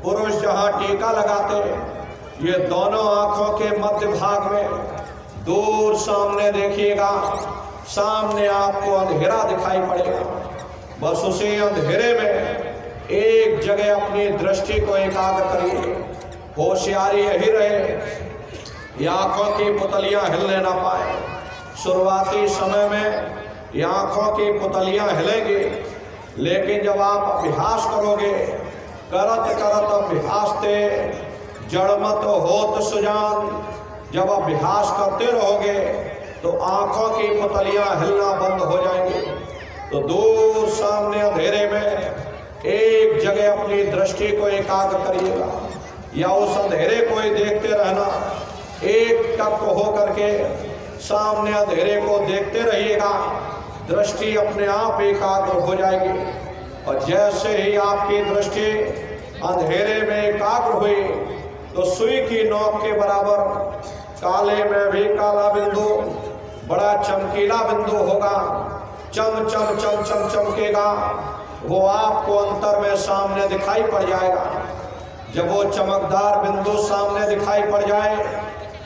पुरुष जहाँ टीका लगाते, ये दोनों आंखों के मध्य भाग में दूर सामने देखिएगा, सामने आपको अंधेरा दिखाई पड़ेगा। बस उसी अंधेरे में एक जगह अपनी दृष्टि को एकाग्र करिए। होशियारी यही रहे, ये आंखों की पुतलियां हिलने ना पाए। शुरुआती समय में ये आंखों की पुतलियां हिलेंगी, लेकिन जब आप अभ्यास करोगे, करत करत अभ्यास ते जड़मत होत सुजान, जब अभ्यास करते रहोगे तो आंखों की पुतलियां हिलना बंद हो जाएंगी। तो दूर सामने अंधेरे में एक जगह अपनी दृष्टि को एकाग्र करिएगा, या उस अंधेरे को ही देखते रहना। एक टक हो करके सामने अंधेरे को देखते रहिएगा, दृष्टि अपने आप एकाग्र हो जाएगी। और जैसे ही आपकी दृष्टि अंधेरे में एकाग्र हुई तो सुई की नोक के बराबर काले में भी काला बिंदु, बड़ा चमकीला बिंदु होगा, चम चम चम चम चमकेगा, वो आपको अंतर में सामने दिखाई पड़ जाएगा। जब वो चमकदार बिंदु सामने दिखाई पड़ जाए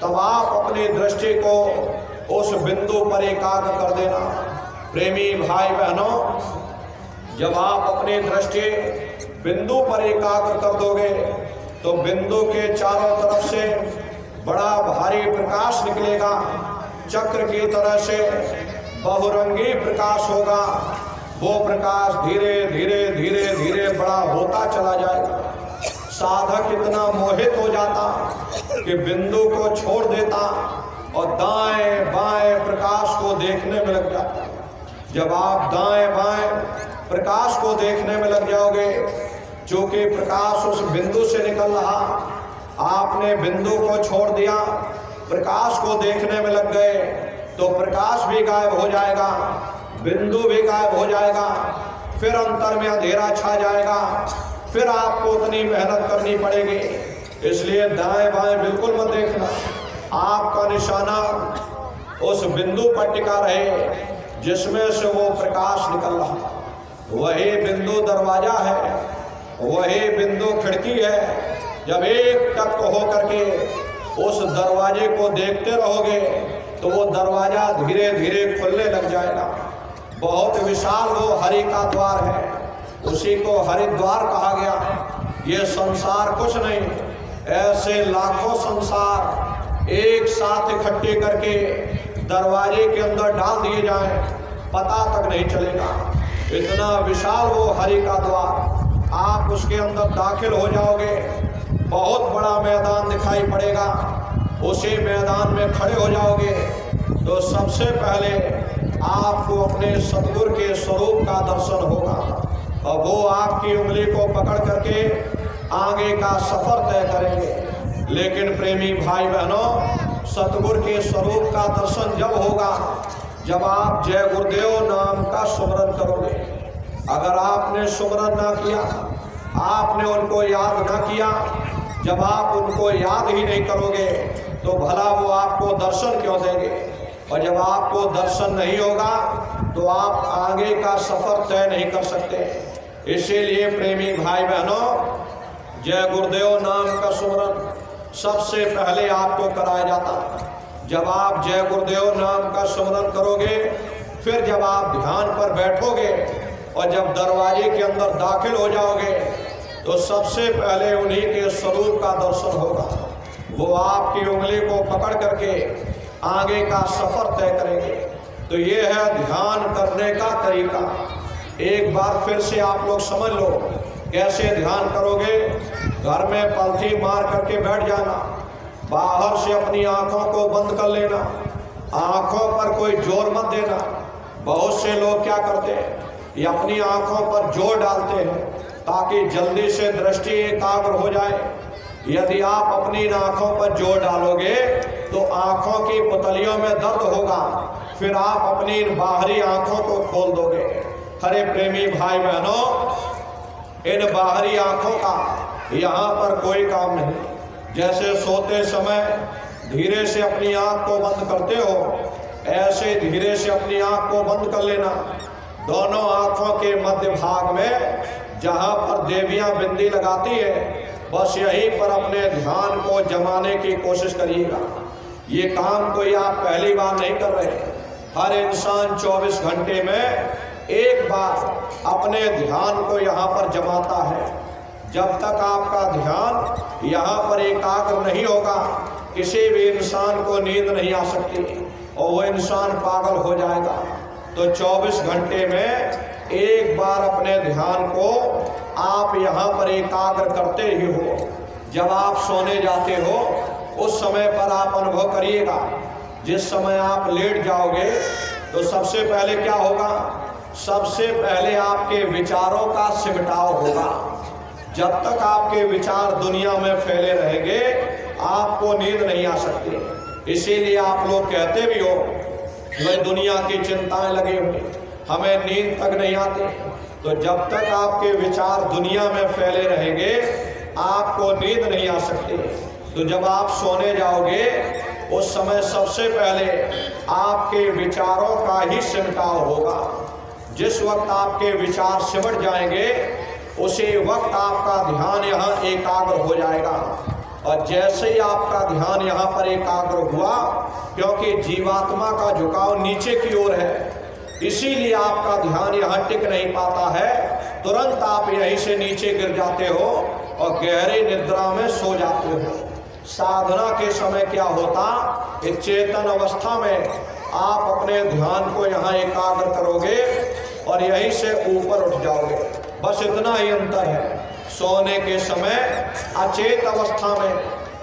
तब आप अपनी दृष्टि को उस बिंदु पर एकाग्र कर देना। प्रेमी भाई बहनों, जब आप अपनी दृष्टि बिंदु पर एकाग्र कर दोगे तो बिंदु के चारों तरफ से बड़ा भारी प्रकाश निकलेगा, चक्र की तरह से बहुरंगी प्रकाश होगा। वो प्रकाश धीरे धीरे धीरे धीरे बड़ा होता चला जाएगा। साधक इतना मोहित हो जाता कि बिंदु को छोड़ देता और दाएं बाएं प्रकाश को देखने में लग जाता। जब आप दाएं बाएं प्रकाश को देखने में लग जाओगे, जो कि प्रकाश उस बिंदु से निकल रहा, आपने बिंदु को छोड़ दिया, प्रकाश को देखने में लग गए, तो प्रकाश भी गायब हो जाएगा, बिंदु भी गायब हो जाएगा, फिर अंतर में अंधेरा छा जाएगा, फिर आपको उतनी मेहनत करनी पड़ेगी। इसलिए दाएं बाएं बिल्कुल मत देखना, आपका निशाना उस बिंदु पर टिका रहे जिसमें से वो प्रकाश निकल रहा। वही बिंदु दरवाजा है, वही बिंदु खिड़की है। जब एक टक हो करके उस दरवाजे को देखते रहोगे तो वो दरवाजा धीरे धीरे खुलने लग जाएगा। बहुत विशाल वो हरि का द्वार है, उसी को हरिद्वार कहा गया। ये संसार कुछ नहीं, ऐसे लाखों संसार एक साथ इकट्ठे करके दरवाजे के अंदर डाल दिए जाएं, पता तक नहीं चलेगा। इतना विशाल वो हरि का द्वार, आप उसके अंदर दाखिल हो जाओगे, बहुत बड़ा मैदान दिखाई पड़ेगा। उसी मैदान में खड़े हो जाओगे तो सबसे पहले आपको अपने सतगुरु के स्वरूप का दर्शन होगा, और वो आपकी उंगली को पकड़ करके आगे का सफर तय करेंगे। लेकिन प्रेमी भाई बहनों, सतगुरु के स्वरूप का दर्शन जब होगा जब आप जय गुरुदेव नाम का सुमरन करोगे। अगर आपने सुमरन ना किया, आपने उनको याद ना किया, जब आप उनको याद ही नहीं करोगे तो भला वो आपको दर्शन क्यों देंगे। और जब आपको दर्शन नहीं होगा तो आप आगे का सफर तय नहीं कर सकते। इसीलिए प्रेमी भाई बहनों, जय गुरुदेव नाम का सुमरन सबसे पहले आपको कराया जाता। जब आप जय गुरुदेव नाम का सुमरन करोगे, फिर जब आप ध्यान पर बैठोगे और जब दरवाजे के अंदर दाखिल हो जाओगे तो सबसे पहले उन्हीं के स्वरूप का दर्शन होगा। वो आपकी उंगली को पकड़ करके आगे का सफर तय करेंगे। तो ये है ध्यान करने का तरीका। एक बार फिर से आप लोग समझ लो कैसे ध्यान करोगे। घर में पलथी मार करके बैठ जाना, बाहर से अपनी आंखों को बंद कर लेना, आंखों पर कोई जोर मत देना। बहुत से लोग क्या करते हैं, ये अपनी आंखों पर जोर डालते हैं ताकि जल्दी से दृष्टि एकाग्र हो जाए। यदि आप अपनी आंखों पर जोर डालोगे तो आंखों की पुतलियों में दर्द होगा, फिर आप अपनी बाहरी आंखों को खोल दोगे। अरे प्रेमी भाई बहनों, इन बाहरी आंखों का यहाँ पर कोई काम नहीं। जैसे सोते समय धीरे से अपनी आंख को बंद करते हो, ऐसे धीरे से अपनी आंख को बंद कर लेना। दोनों आंखों के मध्य भाग में जहाँ पर देवियाँ बिंदी लगाती है, बस यहीं पर अपने ध्यान को जमाने की कोशिश करिएगा। ये काम कोई आप पहली बार नहीं कर रहे। हर इंसान 24 घंटे में एक बार अपने ध्यान को यहाँ पर जमाता है। जब तक आपका ध्यान यहाँ पर एकाग्र नहीं होगा, किसी भी इंसान को नींद नहीं आ सकती और वो इंसान पागल हो जाएगा। तो 24 घंटे में एक बार अपने ध्यान को आप यहाँ पर एकाग्र करते ही हो। जब आप सोने जाते हो उस समय पर आप अनुभव करिएगा। जिस समय आप लेट जाओगे तो सबसे पहले क्या होगा? सबसे पहले आपके विचारों का सिमटाव होगा। जब तक आपके विचार दुनिया में फैले रहेंगे, आपको नींद नहीं आ सकती। इसीलिए आप लोग कहते भी हो भाई दुनिया की चिंताएं लगी हुई, हमें नींद तक नहीं आती। तो जब तक आपके विचार दुनिया में फैले रहेंगे, आपको नींद नहीं आ सकती। तो जब आप सोने जाओगे उस समय सबसे पहले आपके विचारों का ही सिमटाव होगा। जिस वक्त आपके विचार सिमट जाएंगे उसी वक्त आपका ध्यान यहाँ एकाग्र हो जाएगा। और जैसे ही आपका ध्यान यहाँ पर एकाग्र हुआ, क्योंकि जीवात्मा का झुकाव नीचे की ओर है, इसीलिए आपका ध्यान यहाँ टिक नहीं पाता है। तुरंत आप यहीं से नीचे गिर जाते हो और गहरी निद्रा में सो जाते हो। साधना के समय क्या होता, इस चेतन अवस्था में आप अपने ध्यान को यहाँ एकाग्र करोगे और यहीं से ऊपर उठ जाओगे। बस इतना ही अंतर है। सोने के समय अचेत अवस्था में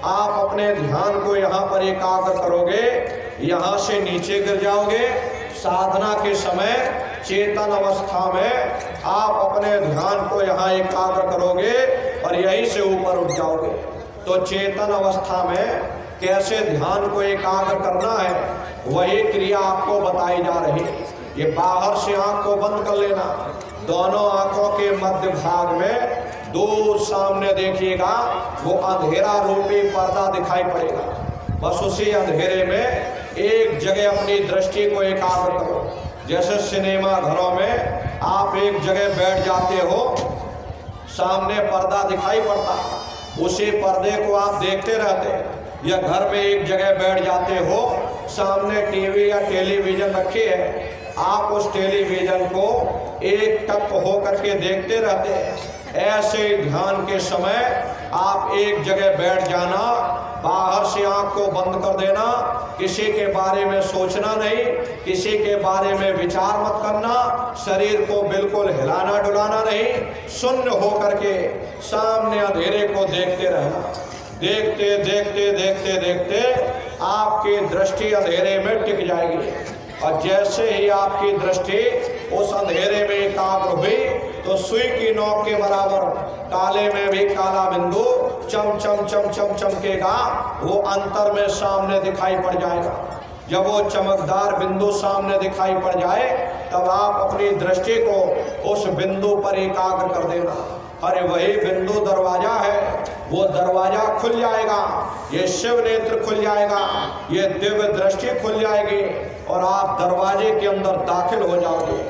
आप अपने ध्यान को यहाँ पर एकाग्र करोगे, यहाँ से नीचे गिर जाओगे। साधना के समय चेतन अवस्था में आप अपने ध्यान को यहाँ एकाग्र करोगे और यहीं से ऊपर उठ जाओगे। तो चेतन अवस्था में कैसे ध्यान को एकाग्र करना है, वही क्रिया आपको बताई जा रही है। ये बाहर से आँख को बंद कर लेना, दोनों आँखों के मध्य भाग में दूर सामने देखिएगा, वो अंधेरा रूपी पर्दा दिखाई पड़ेगा। बस उसी अंधेरे में एक जगह अपनी दृष्टि को एकाग्र करो। जैसे सिनेमा घरों में आप एक जगह बैठ जाते हो, सामने पर्दा दिखाई पड़ता, उसी पर्दे को आप देखते रहते। या घर में एक जगह बैठ जाते हो, सामने टीवी या टेलीविज़न रखी है, आप उस टेलीविज़न को एक टक हो करके देखते रहते हैं। ऐसे ध्यान के समय आप एक जगह बैठ जाना, बाहर से आँख को बंद कर देना, किसी के बारे में सोचना नहीं, किसी के बारे में विचार मत करना, शरीर को बिल्कुल हिलाना डुलाना नहीं, शून्य हो करके सामने अंधेरे को देखते रहना। देखते देखते देखते देखते आपकी दृष्टि अंधेरे में टिक जाएगी। और जैसे ही आपकी दृष्टि उस अंधेरे में एकाग्र हुई, तो सुई की नोक के बराबर काले में भी काला बिंदु चम चम चम चम चमकेगा, वो अंतर में सामने दिखाई पड़ जाएगा। जब वो चमकदार बिंदु सामने दिखाई पड़ जाए, तब आप अपनी दृष्टि को उस बिंदु पर एकाग्र कर देना। अरे वही बिंदु दरवाजा है, वो दरवाजा खुल जाएगा, ये शिव नेत्र खुल जाएगा, ये दिव्य दृष्टि खुल जाएगी और आप दरवाजे के अंदर दाखिल हो जाओगे।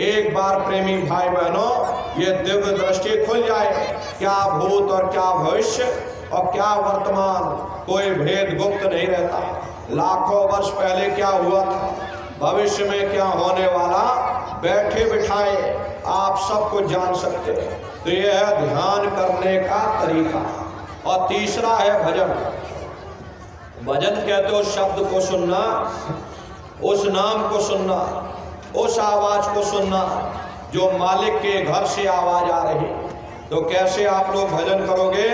एक बार प्रेमी भाई बहनों, ये दिव्य दृष्टि खुल जाए, क्या भूत और क्या भविष्य और क्या वर्तमान, कोई भेद गुप्त नहीं रहता। लाखों वर्ष पहले क्या हुआ था, भविष्य में क्या होने वाला, बैठे बिठाए आप सब कुछ जान सकते हैं। तो यह है ध्यान करने का तरीका। और तीसरा है भजन। भजन कहते हो शब्द को सुनना, उस नाम को सुनना, उस आवाज को सुनना जो मालिक के घर से आवाज आ रही। तो कैसे आप लोग भजन करोगे,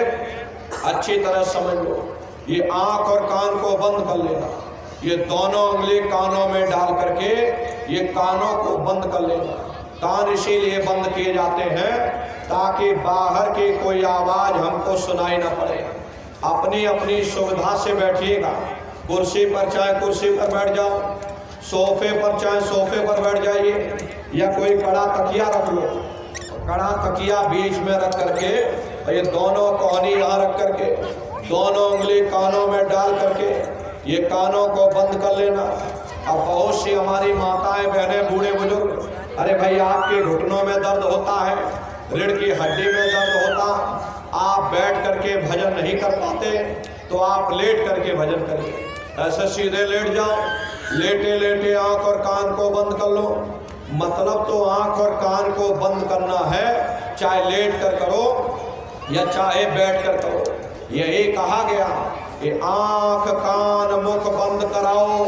अच्छी तरह समझ लो। ये आंख और कान को बंद कर लेना, ये दोनों उंगली कानों में डाल करके ये कानों को बंद कर लेना। कान इसीलिए बंद किए जाते हैं ताकि बाहर की कोई आवाज हमको सुनाई ना पड़े। अपनी अपनी सुविधा से बैठिएगा। कुर्सी पर चाहे कुर्सी पर बैठ जाओ, सोफे पर चाहे सोफे पर बैठ जाइए, या कोई कड़ा तकिया रख लो, कड़ा तकिया बीच में रख करके ये दोनों कोहनी यहाँ रख करके दोनों उंगली कानों में डाल करके ये कानों को बंद कर लेना। अब बहुत सी हमारी माताएं बहनें बूढ़े बुजुर्ग, अरे भाई आपके घुटनों में दर्द होता है, रीढ़ की हड्डी में दर्द होता, आप बैठ करके भजन नहीं कर पाते तो आप लेट करके भजन करिए। ऐसे सीधे लेट जाओ, लेटे लेटे आंख और कान को बंद कर लो। मतलब तो आंख और कान को बंद करना है, चाहे लेट कर करो या चाहे बैठ कर करो। यही कहा गया कि आंख कान मुख बंद कराओ,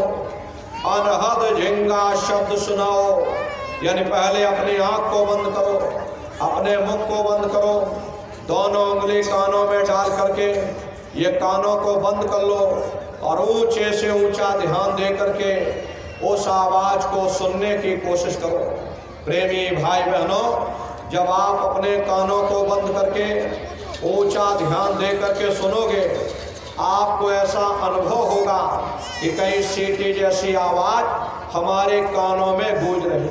अनहद झिंगा शब्द सुनाओ। यानी पहले अपनी आंख को बंद करो, अपने मुख को बंद करो, दोनों उंगली कानों में डाल करके ये कानों को बंद कर लो और ऊंचे से ऊंचा ध्यान दे करके उस आवाज को सुनने की कोशिश करो। प्रेमी भाई बहनों, जब आप अपने कानों को बंद करके ऊंचा ध्यान दे करके सुनोगे, आपको ऐसा अनुभव होगा कि कहीं सीटी जैसी आवाज हमारे कानों में गूंज रही,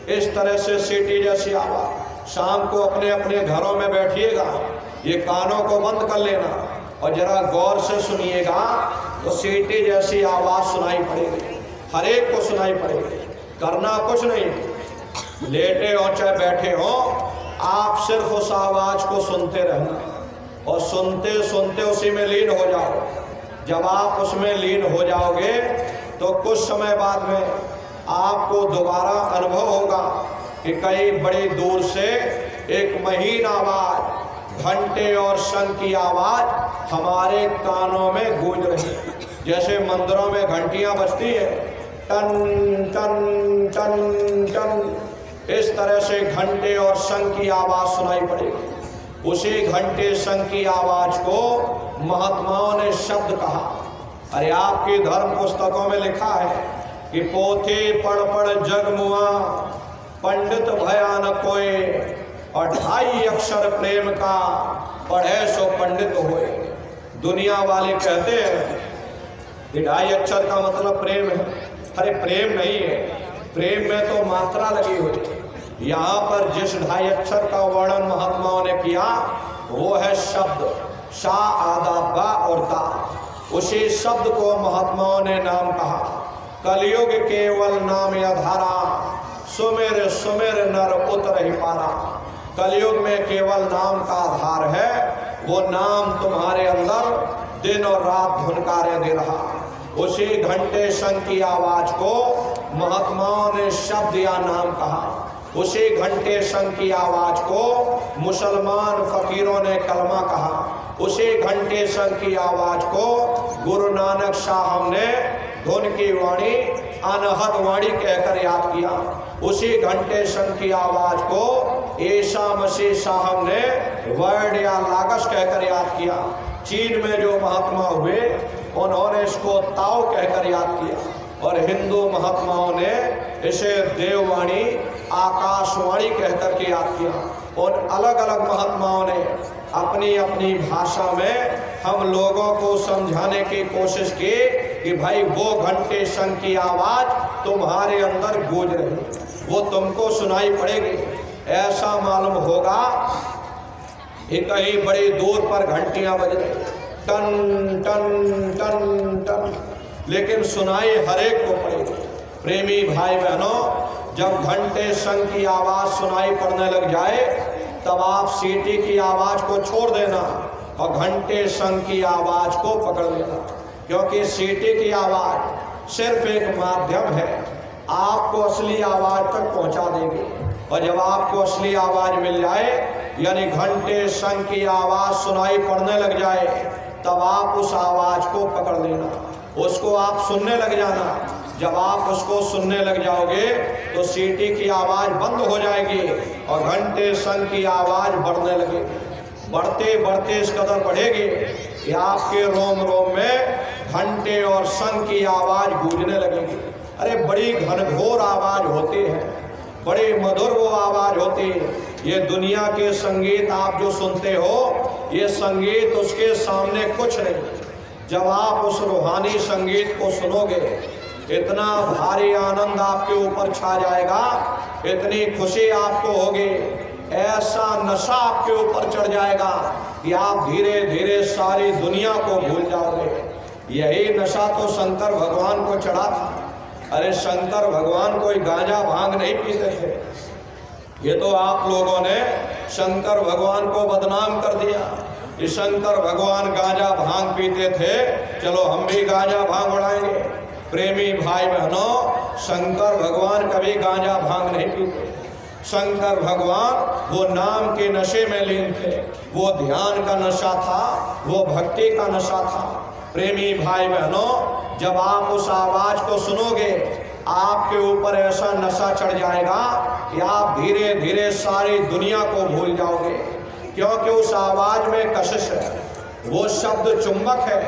इस तरह से सीटी जैसी आवाज। शाम को अपने अपने घरों में बैठिएगा, ये कानों को बंद कर लेना और जरा गौर से सुनिएगा तो सीटी जैसी आवाज सुनाई पड़ेगी, हर एक को सुनाई पड़ेगी। करना कुछ नहीं, लेटे हो चाहे बैठे हो, आप सिर्फ उस आवाज को सुनते रहना और सुनते सुनते उसी में लीन हो जाओ। जब आप उसमें लीन हो जाओगे तो कुछ समय बाद में आपको दोबारा अनुभव होगा कि कई बड़ी दूर से एक महीन आवाज, घंटे और शंख की आवाज हमारे कानों में गूंज रही है। जैसे मंदिरों में घंटियां बजती है, टन टन टन टन, इस तरह से घंटे और शंख की आवाज सुनाई पड़ेगी। उसी घंटे शंख की आवाज को महात्माओं ने शब्द कहा। अरे आपकी धर्म पुस्तकों में लिखा है कि पोथे पढ़ पढ़ जग मुआ, पंडित भयान कोय, और 2.5 अक्षर प्रेम का, पढ़े सो पंडित होए। दुनिया वाले कहते हैं कि 2.5 अक्षर का मतलब प्रेम है। अरे प्रेम नहीं है, प्रेम में तो मात्रा लगी हुई है। यहाँ पर जिस 2.5 अक्षर का वर्णन महात्माओं ने किया वो है शब्द, शा आदा बा और दा। उसी शब्द को महात्माओं ने नाम कहा। कलयुग केवल नाम आधारा, सुमेर सुमेर नर उतर ही पारा। कलयुग में केवल नाम का आधार है, वो नाम तुम्हारे अंदर दिन और रात धुनकारे दे रहा। उसी घंटे शंख की आवाज को महात्माओं ने शब्द या नाम कहा। उसी घंटे शंख की आवाज को मुसलमान फकीरों ने कलमा कहा। उसी घंटे शंख की आवाज को गुरु नानक साहब ने धुन की वाणी, अनहद वाणी कहकर याद किया। उसी घंटे शंख की आवाज को ईसा मसीह साहब ने वर्ड या लागस कहकर याद किया। चीन में जो महात्मा हुए उन्होंने इसको ताओ कहकर याद किया और हिंदू महात्माओं ने इसे देववाणी, आकाशवाणी कहकर के याद किया। और अलग अलग महात्माओं ने अपनी अपनी भाषा में हम लोगों को समझाने की कोशिश की कि भाई वो घंटे शंख की आवाज तुम्हारे अंदर गूंज रही, वो तुमको सुनाई पड़ेगी। ऐसा मालूम होगा कि कहीं बड़ी दूर पर घंटियां बज रही, टन टन टन टन, लेकिन सुनाई हर एक को पड़ेगी। प्रेमी भाई बहनों, जब घंटे शंख की आवाज सुनाई पड़ने लग जाए तब आप सीटी की आवाज को छोड़ देना और घंटे शंख की आवाज को पकड़ लेना, क्योंकि सीटी की आवाज सिर्फ एक माध्यम है, आपको असली आवाज तक पहुंचा देगी। और जब आपको असली आवाज मिल जाए, यानी घंटे शंख की आवाज सुनाई पड़ने लग जाए, तब आप उस आवाज को पकड़ लेना, उसको आप सुनने लग जाना। जब आप उसको सुनने लग जाओगे तो सीटी की आवाज बंद हो जाएगी और घंटे शंख की आवाज बढ़ने लगेगी। बढ़ते बढ़ते इस कदर बढ़ेगी कि आपके रोम रोम में घंटे और शंख की आवाज गूंजने लगेगी। अरे बड़ी घनघोर आवाज होती है, बड़ी मधुर वो आवाज होती है। ये दुनिया के संगीत आप जो सुनते हो, ये संगीत उसके सामने कुछ नहीं। जब आप उस रूहानी संगीत को सुनोगे, इतना भारी आनंद आपके ऊपर छा जाएगा, इतनी खुशी आपको होगी, ऐसा नशा आपके ऊपर चढ़ जाएगा कि आप धीरे धीरे सारी दुनिया को भूल जाओगे। यही नशा तो शंकर भगवान को चढ़ा था। अरे शंकर भगवान कोई गांजा भांग नहीं पीते थे, ये तो आप लोगों ने शंकर भगवान को बदनाम कर दिया। ये शंकर भगवान गांजा भांग पीते थे, चलो हम भी गांजा भांग उड़ाएंगे। प्रेमी भाई बहनों, शंकर भगवान कभी गांजा भांग नहीं पीते। शंकर भगवान वो नाम के नशे में लीन थे, वो ध्यान का नशा था, वो भक्ति का नशा था। प्रेमी भाई बहनों, जब आप उस आवाज को सुनोगे, आपके ऊपर ऐसा नशा चढ़ जाएगा कि आप धीरे धीरे सारी दुनिया को भूल जाओगे, क्योंकि उस आवाज में कशिश है। वो शब्द चुंबक है,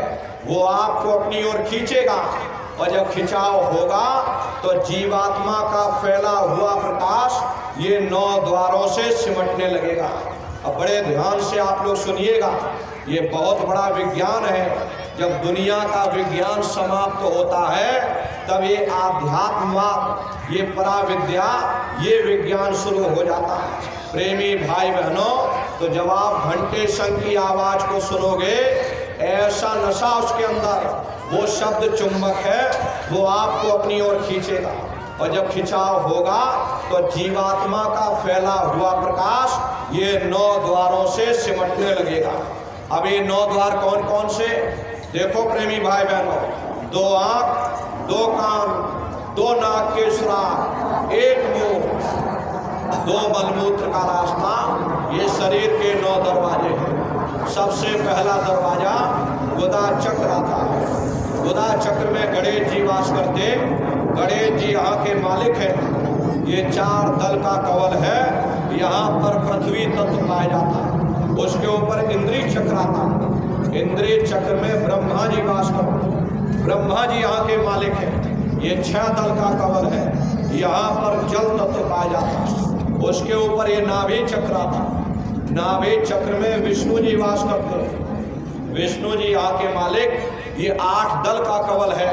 वो आपको अपनी ओर खींचेगा, और जब खिंचाव होगा तो जीवात्मा का फैला हुआ प्रकाश ये 9 द्वारों से सिमटने लगेगा। अब बड़े ध्यान से आप लोग सुनिएगा, ये बहुत बड़ा विज्ञान है। जब दुनिया का विज्ञान समाप्त होता है, तब ये आध्यात्मवाद, ये पराविद्या, ये विज्ञान शुरू हो जाता है। प्रेमी भाई बहनों, तो जब आप घंटे शंख की आवाज को सुनोगे, ऐसा नशा उसके अंदर, वो शब्द चुंबक है, वो आपको अपनी ओर खींचेगा, और जब खिंचाव होगा तो जीवात्मा का फैला हुआ प्रकाश ये 9 द्वारों से सिमटने लगेगा। अब ये 9 द्वार कौन कौन से? देखो प्रेमी भाई बहनों, 2 आंख, 2 कान, 2 नाक के सुराख, 1 मुंह, 2 मलमूत्र का रास्ता, ये शरीर के 9 दरवाजे हैं। सबसे पहला दरवाजा गुदा चक्र आता है। गुदा चक्र में गणेश जी वास करते। गणेश जी यहाँ के मालिक हैं। ये 4 दल का कवल है, यहाँ पर पृथ्वी तत्व पाया जाता है। उसके ऊपर इंद्रिय चक्र आता है। इंद्रिय चक्र में ब्रह्मा जी वास करते। ब्रह्मा जी यहाँ के मालिक हैं। ये 6 दल का कवल है, यहाँ पर जल तत्व पाया जाता है। उसके ऊपर ये नाभि चक्र आता है। नाभि चक्र में विष्णु जी वास करते हैं। विष्णु जी यहाँ के मालिक। ये 8 दल का कवल है,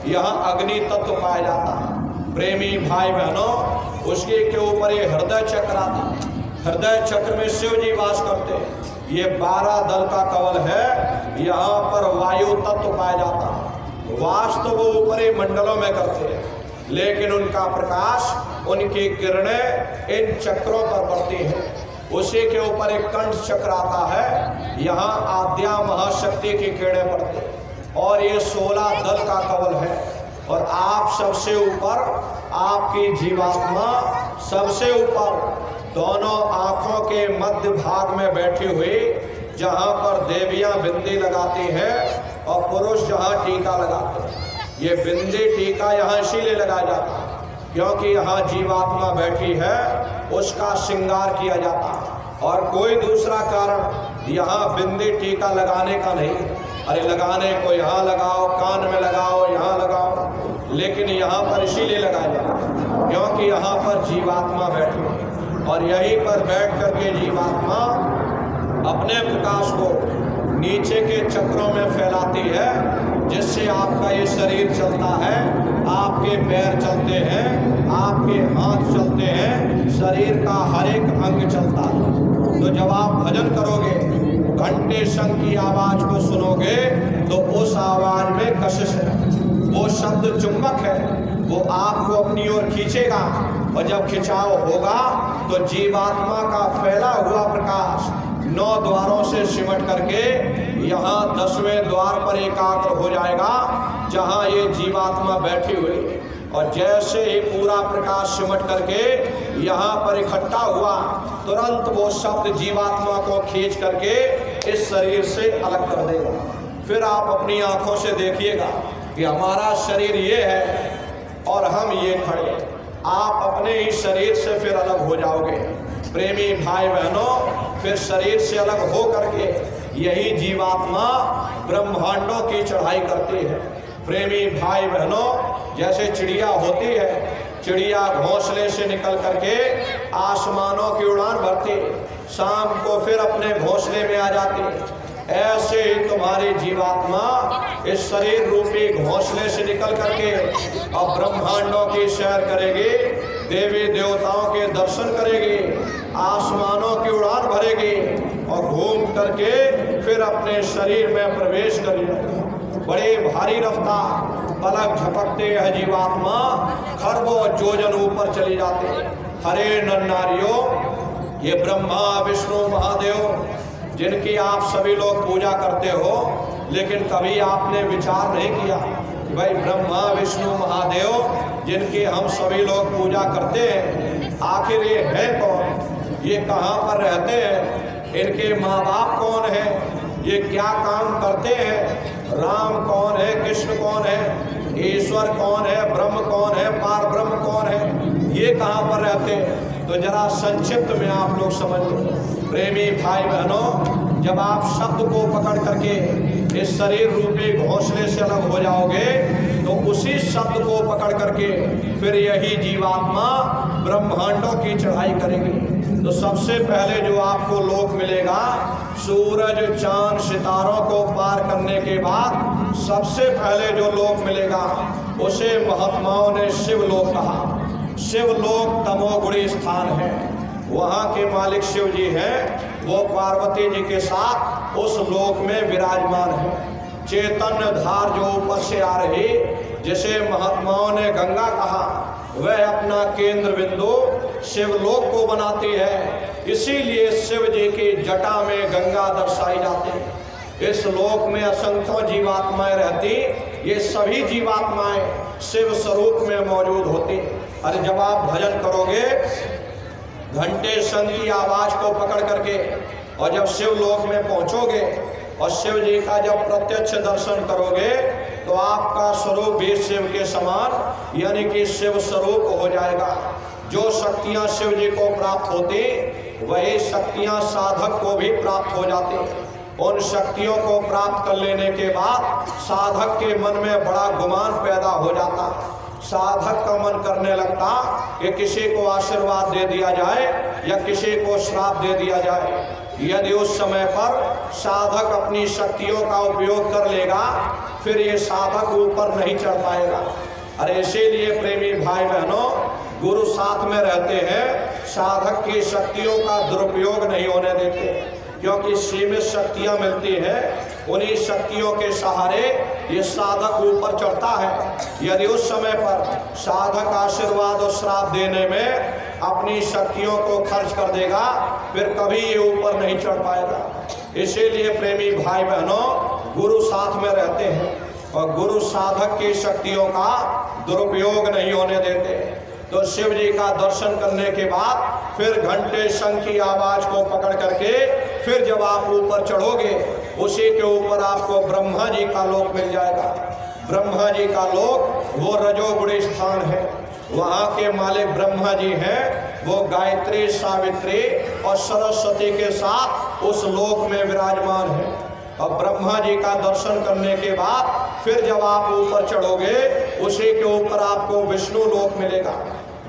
यहाँ अग्नि तत्व पाया जाता है। प्रेमी भाई बहनों, उसके के ऊपर ये हृदय चक्र आता है। हृदय चक्र में शिव जी वास करते हैं। ये 12 दल का कवल है, यहाँ पर वायु तत्व पाया जाता है। वास तो वो ऊपरी मंडलों में करते हैं, लेकिन उनका प्रकाश, उनकी किरणें इन चक्रों पर पड़ती हैं। उसी के ऊपर एक कंठ चक्र आता है, यहाँ आद्या महाशक्ति की किरणें पड़ती हैं, और ये 16 दल का कवल है। और आप सबसे ऊपर, आपकी जीवात्मा सबसे ऊपर, दोनों आँखों के मध्य भाग में बैठी हुई, जहाँ पर देवियाँ बिंदी लगाती हैं और पुरुष जहाँ टीका लगाते हैं। ये बिंदी टीका यहाँ इसीलिए लगाया जाता है क्योंकि यहाँ जीवात्मा बैठी है, उसका श्रृंगार किया जाता है, और कोई दूसरा कारण यहाँ बिंदी टीका लगाने का नहीं। अरे लगाने को यहाँ लगाओ, कान में लगाओ, यहाँ लगाओ, लेकिन यहाँ पर इसीलिए लगाया जाता है क्योंकि यहाँ पर जीवात्मा बैठी है, और यहीं पर बैठ करके जीवात्मा अपने प्रकाश को नीचे के चक्रों में फैलाती है, जिससे आपका ये शरीर चलता है, आपके पैर चलते हैं, आपके हाथ चलते हैं, शरीर का हर एक अंग चलता है। तो जब आप भजन करोगे, घंटे शंख की आवाज को सुनोगे, तो उस आवाज में कशिश है, वो शब्द चुंबक है, वो आपको अपनी ओर खींचेगा, और जब खिंचाव होगा तो जीवात्मा का फैला हुआ प्रकाश 9 द्वारों से सिमट करके यहाँ 10वें द्वार पर एकाग्र हो जाएगा, जहाँ ये जीवात्मा बैठी हुई है। और जैसे ही पूरा प्रकाश सिमट करके यहाँ पर इकट्ठा हुआ, तुरंत वो शब्द जीवात्मा को खींच करके इस शरीर से अलग कर देगा। फिर आप अपनी आंखों से देखिएगा कि हमारा शरीर ये है और हम ये खड़े। आप अपने ही शरीर से फिर अलग हो जाओगे। प्रेमी भाई बहनों, फिर शरीर से अलग हो करके यही जीवात्मा ब्रह्मांडों की चढ़ाई करती है। प्रेमी भाई बहनों, जैसे चिड़िया होती है, चिड़िया घोंसले से निकल करके आसमानों की उड़ान भरती, शाम को फिर अपने घोंसले में आ जाती। ऐसे ही तुम्हारी जीवात्मा इस शरीर रूपी घोंसले से निकल करके अब ब्रह्मांडों की सैर करेगी, देवी देवताओं के दर्शन करेगी, आसमानों की उड़ान भरेगी, और घूम करके फिर अपने शरीर में प्रवेश करेगी। बड़े भारी रफ्तार, पलक झपकते यह जीवात्मा खरबों जोजन ऊपर चली जाती है। हरे नर नारियों, ये ब्रह्मा विष्णु महादेव जिनकी आप सभी लोग पूजा करते हो, लेकिन कभी आपने विचार नहीं किया कि भाई ब्रह्मा विष्णु महादेव जिनकी हम सभी लोग पूजा करते हैं, आखिर ये है कौन, ये कहाँ पर रहते हैं, इनके माँ बाप कौन है, ये क्या काम करते हैं, राम कौन है, कृष्ण कौन है, ईश्वर कौन है, ब्रह्म कौन है, पार ब्रह्म कौन है, ये कहाँ पर रहते हैं। तो जरा संक्षिप्त में आप लोग समझ लो। प्रेमी भाई बहनों, जब आप शब्द को पकड़ करके इस शरीर रूपी घोंसले से अलग हो जाओगे, तो उसी शब्द को पकड़ करके फिर यही जीवात्मा ब्रह्मांडों की चढ़ाई करेगी। तो सबसे पहले जो आपको लोक मिलेगा, सूरज चांद सितारों को पार करने के बाद सबसे पहले जो लोक मिलेगा, उसे महात्माओं ने शिवलोक कहा। शिवलोक तमोगुणी स्थान है, वहाँ के मालिक शिव जी हैं, वो पार्वती जी के साथ उस लोक में विराजमान है। चैतन्य धार जो ऊपर से आ रही, जिसे महात्माओं ने गंगा कहा, वह अपना केंद्र बिंदु शिवलोक को बनाती है। इसीलिए शिव जी की जटा में गंगा दर्शाई जाती है। इस लोक में असंख्यों जीवात्माएं रहती, ये सभी जीवात्माएं शिव स्वरूप में मौजूद होती। अरे जब आप भजन करोगे, घंटे शंख की आवाज को पकड़ करके, और जब शिव लोक में पहुंचोगे और शिव जी का जब प्रत्यक्ष दर्शन करोगे, तो आपका स्वरूप भी शिव के समान यानी कि शिव स्वरूप हो जाएगा। जो शक्तियां शिव जी को प्राप्त होती, वही शक्तियां साधक को भी प्राप्त हो जाती। उन शक्तियों को प्राप्त कर लेने के बाद साधक के मन में बड़ा गुमान पैदा हो जाता। साधक का मन करने लगता कि किसी को आशीर्वाद दे दिया जाए या किसी को श्राप दे दिया जाए। यदि उस समय पर साधक अपनी शक्तियों का उपयोग कर लेगा, फिर ये साधक ऊपर नहीं चढ़ पाएगा। अरे इसीलिए प्रेमी भाई बहनों, गुरु साथ में रहते हैं, साधक की शक्तियों का दुरुपयोग नहीं होने देते, क्योंकि सीमित शक्तियां मिलती हैं। उन्हीं शक्तियों के सहारे ये साधक ऊपर चढ़ता है। यदि उस समय पर साधक आशीर्वाद और श्राप देने में अपनी शक्तियों को खर्च कर देगा, फिर कभी ये ऊपर नहीं चढ़ पाएगा। इसीलिए प्रेमी भाई बहनों, गुरु साथ में रहते हैं और गुरु साधक की शक्तियों का दुरुपयोग नहीं होने देते। तो शिव जी का दर्शन करने के बाद फिर घंटे शंख की आवाज को पकड़ करके फिर जब आप ऊपर चढ़ोगे, उसी के ऊपर आपको ब्रह्मा जी का लोक मिल जाएगा। ब्रह्मा जी का लोक वो रजोगुणी स्थान है। वहाँ के मालिक ब्रह्मा जी हैं, वो गायत्री, सावित्री और सरस्वती के साथ उस लोक में विराजमान है। और ब्रह्मा जी का दर्शन करने के बाद फिर जब आप ऊपर चढ़ोगे, उसी के ऊपर आपको विष्णु लोक मिलेगा।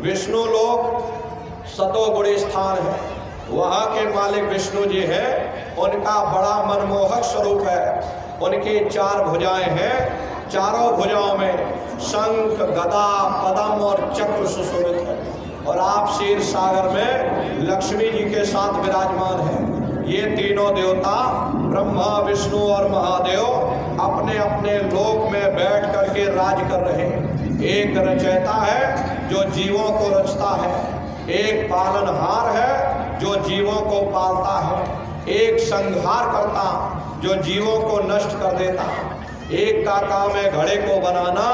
विष्णु लोक सतोगुणी स्थान है। वहाँ के मालिक विष्णु जी हैं, उनका बड़ा मनमोहक स्वरूप है। उनकी 4 भुजाएं हैं, चारों भुजाओं में शंख, गदा, पद्म और चक्र सुशोभित है। और आप क्षीर सागर में लक्ष्मी जी के साथ विराजमान हैं। ये तीनों देवता ब्रह्मा, विष्णु और महादेव अपने अपने लोक में बैठ करके राज कर रहे हैं। एक रचयिता है जो जीवों को रचता है, एक पालनहार है जो जीवों को पालता है, एक संहार करता जो जीवों को नष्ट कर देता। एक का काम है घड़े को बनाना,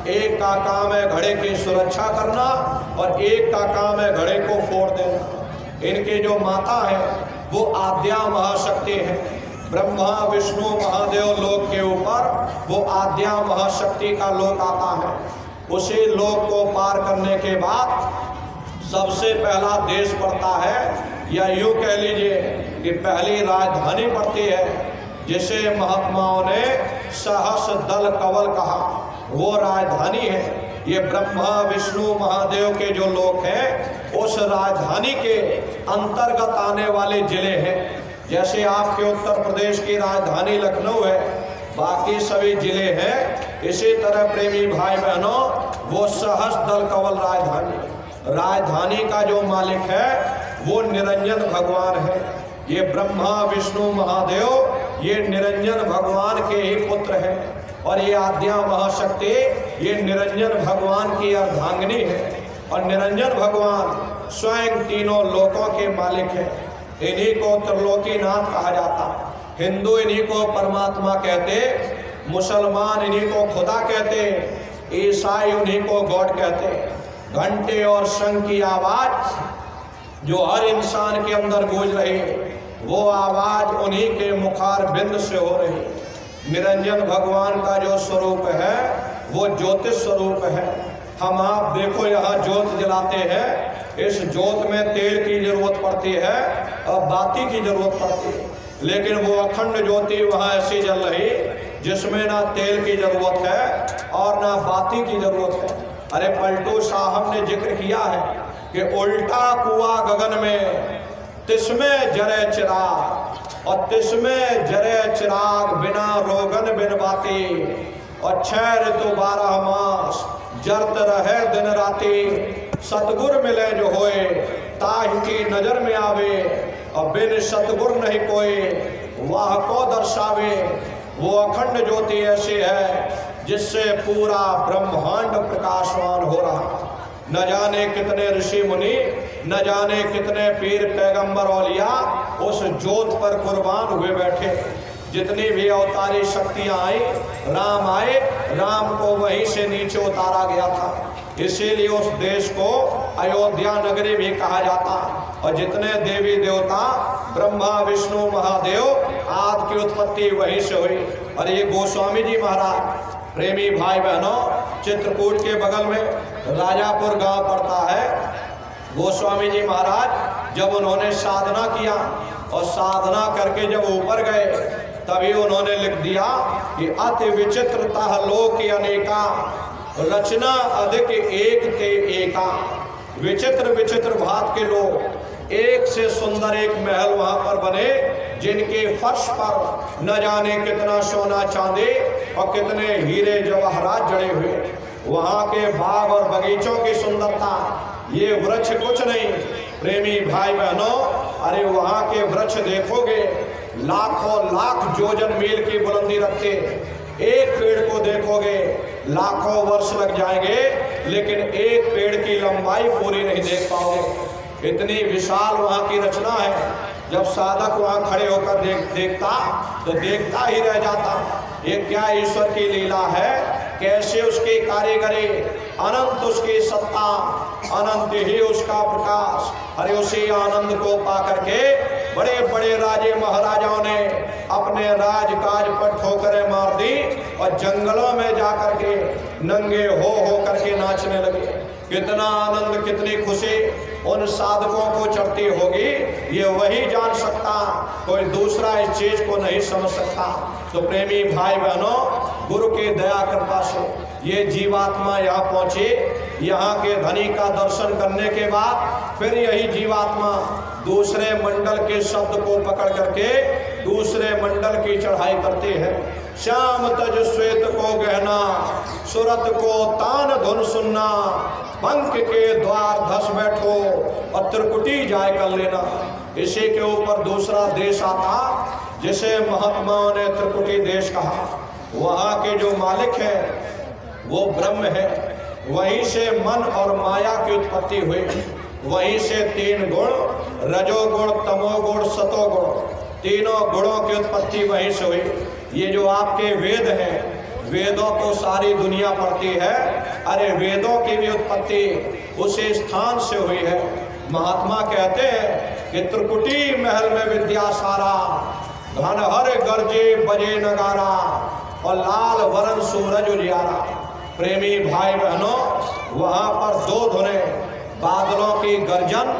एक का काम है घड़े की सुरक्षा करना, और एक का काम है घड़े को फोड़ देना। इनके जो माता है वो आद्या महाशक्ति है। ब्रह्मा, विष्णु, महादेव लोक के ऊपर वो आद्या महाशक्ति का लोक आता है। उसी लोक को पार करने के बाद सबसे पहला देश पड़ता है, या यूँ कह लीजिए कि पहली राजधानी पड़ती है, जिसे महात्माओं ने सहस दल कवल कहा। वो राजधानी है। ये ब्रह्मा, विष्णु, महादेव के जो लोक हैं, उस राजधानी के अंतर्गत आने वाले जिले हैं। जैसे आपके उत्तर प्रदेश की राजधानी लखनऊ है, बाकी सभी जिले हैं, इसी तरह प्रेमी भाई बहनों वो सहस दल कवल राजधानी का जो मालिक है वो निरंजन भगवान है। ये ब्रह्मा, विष्णु, महादेव ये निरंजन भगवान के ही पुत्र हैं। और ये आद्या महाशक्ति ये निरंजन भगवान की अर्धांगिनी है। और निरंजन भगवान स्वयं तीनों लोकों के मालिक हैं। इन्हीं को त्रिलोकीनाथ कहा जाता। हिंदू इन्हीं को परमात्मा कहते, मुसलमान इन्हीं को खुदा कहते, ईसाई उन्हीं को गॉड कहते। घंटे और शंख की आवाज जो हर इंसान के अंदर गूंज रही, वो आवाज उन्हीं के मुखार बिंद से हो रही। निरंजन भगवान का जो स्वरूप है वो ज्योतिष स्वरूप है। हम आप देखो यहाँ ज्योत जलाते हैं, इस ज्योत में तेल की जरूरत पड़ती है और बाती की जरूरत पड़ती है, लेकिन वो अखंड ज्योति वहाँ ऐसी जल रही जिसमें ना तेल की जरूरत है और ना बाती की जरूरत है। अरे पलटू साहब ने जिक्र किया है कि उल्टा कुआं गगन में तिसमें जरे चिराग, और तिसमें जरे चिराग बिना रोगन बिन बाती, और 6 ऋतु 12 मास जरत रहे दिन राती। सतगुर मिले जो होए ताहि की नजर में आवे, और बिन सतगुर नहीं कोई वाह को दर्शावे। वो अखंड ज्योति ऐसी है जिससे पूरा ब्रह्मांड प्रकाशवान हो रहा। न जाने कितने ऋषि मुनि, न जाने कितने पीर पैगंबर औलिया उस ज्योत पर कुर्बान हुए बैठे। जितनी भी अवतारी शक्तियां आई, राम आए, राम को वहीं से नीचे उतारा गया था। इसीलिए उस देश को अयोध्या नगरी भी कहा जाता। और जितने देवी देवता ब्रह्मा विष्णु महादेव आदि की उत्पत्ति वहीं से हुई। और ये गोस्वामी जी महाराज, प्रेमी भाई बहनों, चित्रकूट के बगल में राजापुर गांव पड़ता है। गोस्वामी जी महाराज जब उन्होंने साधना किया और साधना करके जब ऊपर गए, तभी उन्होंने लिख दिया कि अति विचित्रता लोक अनेका, रचना अधिक एक ते एका। विचित्र विचित्र भांत के लोग, एक से सुंदर एक महल वहां पर बने, जिनके फर्श पर न जाने कितना सोना चांदी और कितने हीरे जवाहरात जड़े हुए। वहां के बाग और बगीचों की सुंदरता, ये वृक्ष कुछ नहीं प्रेमी भाई बहनों। अरे वहां के वृक्ष देखोगे लाखों लाख योजन मील की बुलंदी रखते। एक पेड़ को देखोगे लाखों वर्ष लग जाएंगे, लेकिन एक पेड़ की लंबाई पूरी नहीं देख पाओगे। इतनी विशाल वहां की रचना है। जब साधक वहां खड़े होकर देखता तो देखता ही रह जाता। ये क्या ईश्वर की लीला है, कैसे उसकी कारीगरी, अनंत उसकी सत्ता, अनंत ही उसका प्रकाश। अरे उसी आनंद को पा करके बड़े बड़े राजे महाराजाओं ने अपने राजकाज पर ठोकरें मार दी और जंगलों में जाकर के नंगे हो करके नाचने लगे। कितना आनंद, कितनी खुशी उन साधकों को चढ़ती होगी, ये वही जान सकता, कोई दूसरा इस चीज को नहीं समझ सकता। तो प्रेमी भाई बहनों, गुरु की दया कृपा से ये जीवात्मा यहाँ पहुंची। यहाँ के धनी का दर्शन करने के बाद फिर यही जीवात्मा दूसरे मंडल के शब्द को पकड़ करके दूसरे मंडल की चढ़ाई करते हैं। श्याम तज श्वेत को गहना, सुरत को तान धुन सुनना, पंख के द्वार धस बैठो और त्रिकुटी जाय कर लेना। इसी के ऊपर दूसरा देश आता जिसे महात्माओं ने त्रिकुटी देश कहा। वहाँ के जो मालिक है वो ब्रह्म है। वहीं से मन और माया की उत्पत्ति हुई। वहीं से 3 गुण, रजोगुण, तमोगुण, सतोगुण, तीनों गुणों की उत्पत्ति वहीं से हुई। ये जो आपके वेद हैं, वेदों को सारी दुनिया पढ़ती है। अरे वेदों की भी उत्पत्ति उसी स्थान से हुई है। महात्मा कहते हैं कि त्रिकुटी महल में विद्या सारा, घन हर गरजे बजे नगारा, और लाल वरण सूरज उजियारा। प्रेमी भाई बहनों, वहाँ पर 2 धुनें, बादलों की गर्जन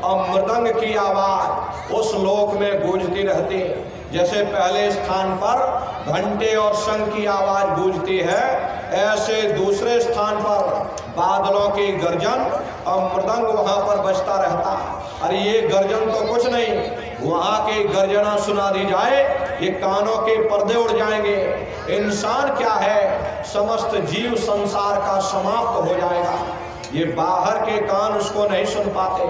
और मृदंग की आवाज उस लोक में गूंजती रहती। जैसे पहले स्थान पर घंटे और शंख की आवाज गूंजती है, ऐसे दूसरे स्थान पर बादलों की गर्जन और मृदंग वहाँ पर बजता रहता। अरे ये गर्जन तो कुछ नहीं, वहाँ की गर्जना सुना दी जाए ये कानों के पर्दे उड़ जाएंगे। इंसान क्या है, समस्त जीव संसार का समाप्त हो जाएगा। ये बाहर के कान उसको नहीं सुन पाते।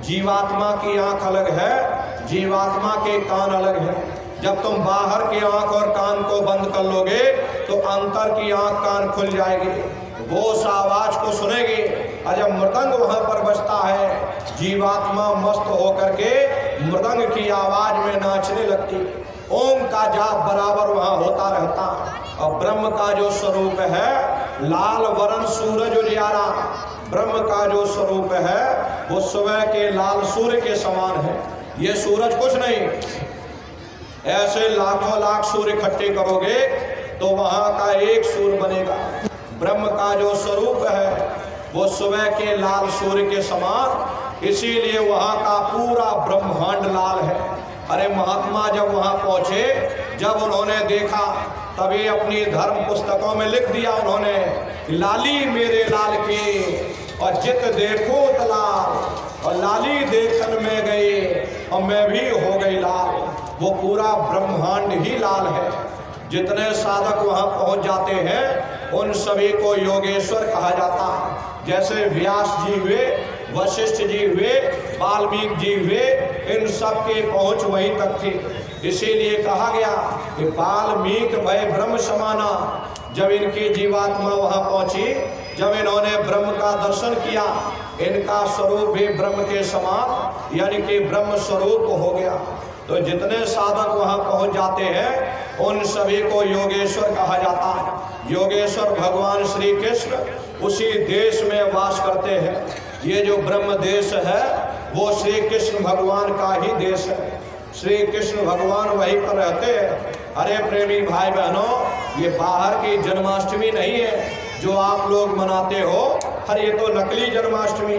जीवात्मा की आंख अलग है, जीवात्मा के कान अलग है। जब तुम बाहर की आंख और कान को बंद कर लोगे तो अंतर की आंख कान खुल जाएगी, वो उस आवाज को सुनेगी। और जब मृदंग वहां पर बजता है जीवात्मा मस्त होकर के मृदंग की आवाज में नाचने लगती। ओम का जाप बराबर वहां होता रहता। और ब्रह्म का जो स्वरूप है लाल वरण सूरज उजियारा, ब्रह्म का जो स्वरूप है वो सुबह के लाल सूर्य के समान है। ये सूरज कुछ नहीं, ऐसे लाखों लाख सूर्य इकट्ठे करोगे तो वहां का एक सूर्य बनेगा। ब्रह्म का जो स्वरूप है वो सुबह के लाल सूर्य के समान, इसीलिए वहां का पूरा ब्रह्मांड लाल है। अरे महात्मा जब वहां पहुंचे, जब उन्होंने देखा, तभी अपनी धर्म पुस्तकों में लिख दिया उन्होंने, लाली मेरे लाल की और जित देखो लाल, और लाली देखन में गई और मैं भी हो गई लाल। वो पूरा ब्रह्मांड ही लाल है। जितने साधक वहां पहुंच जाते हैं उन सभी को योगेश्वर कहा जाता। जैसे व्यास जी हुए, वशिष्ठ जी हुए, वाल्मीकि जी हुए, इन सब की पहुंच वहीं तक थी। इसीलिए कहा गया कि वाल्मीकि भय ब्रह्म समाना। जब इनकी जीवात्मा वहां पहुंची, जब इन्होंने ब्रह्म का दर्शन किया, इनका स्वरूप भी ब्रह्म के समान यानी कि ब्रह्म स्वरूप हो गया। तो जितने साधक वहां पहुंच जाते हैं उन सभी को योगेश्वर कहा जाता है। योगेश्वर भगवान श्री कृष्ण उसी देश में वास करते हैं। ये जो ब्रह्म देश है वो श्री कृष्ण भगवान का ही देश है। श्री कृष्ण भगवान वहीं पर रहते हैं। अरे प्रेमी भाई बहनों, ये बाहर की जन्माष्टमी नहीं है जो आप लोग मनाते हो। अरे ये तो नकली जन्माष्टमी।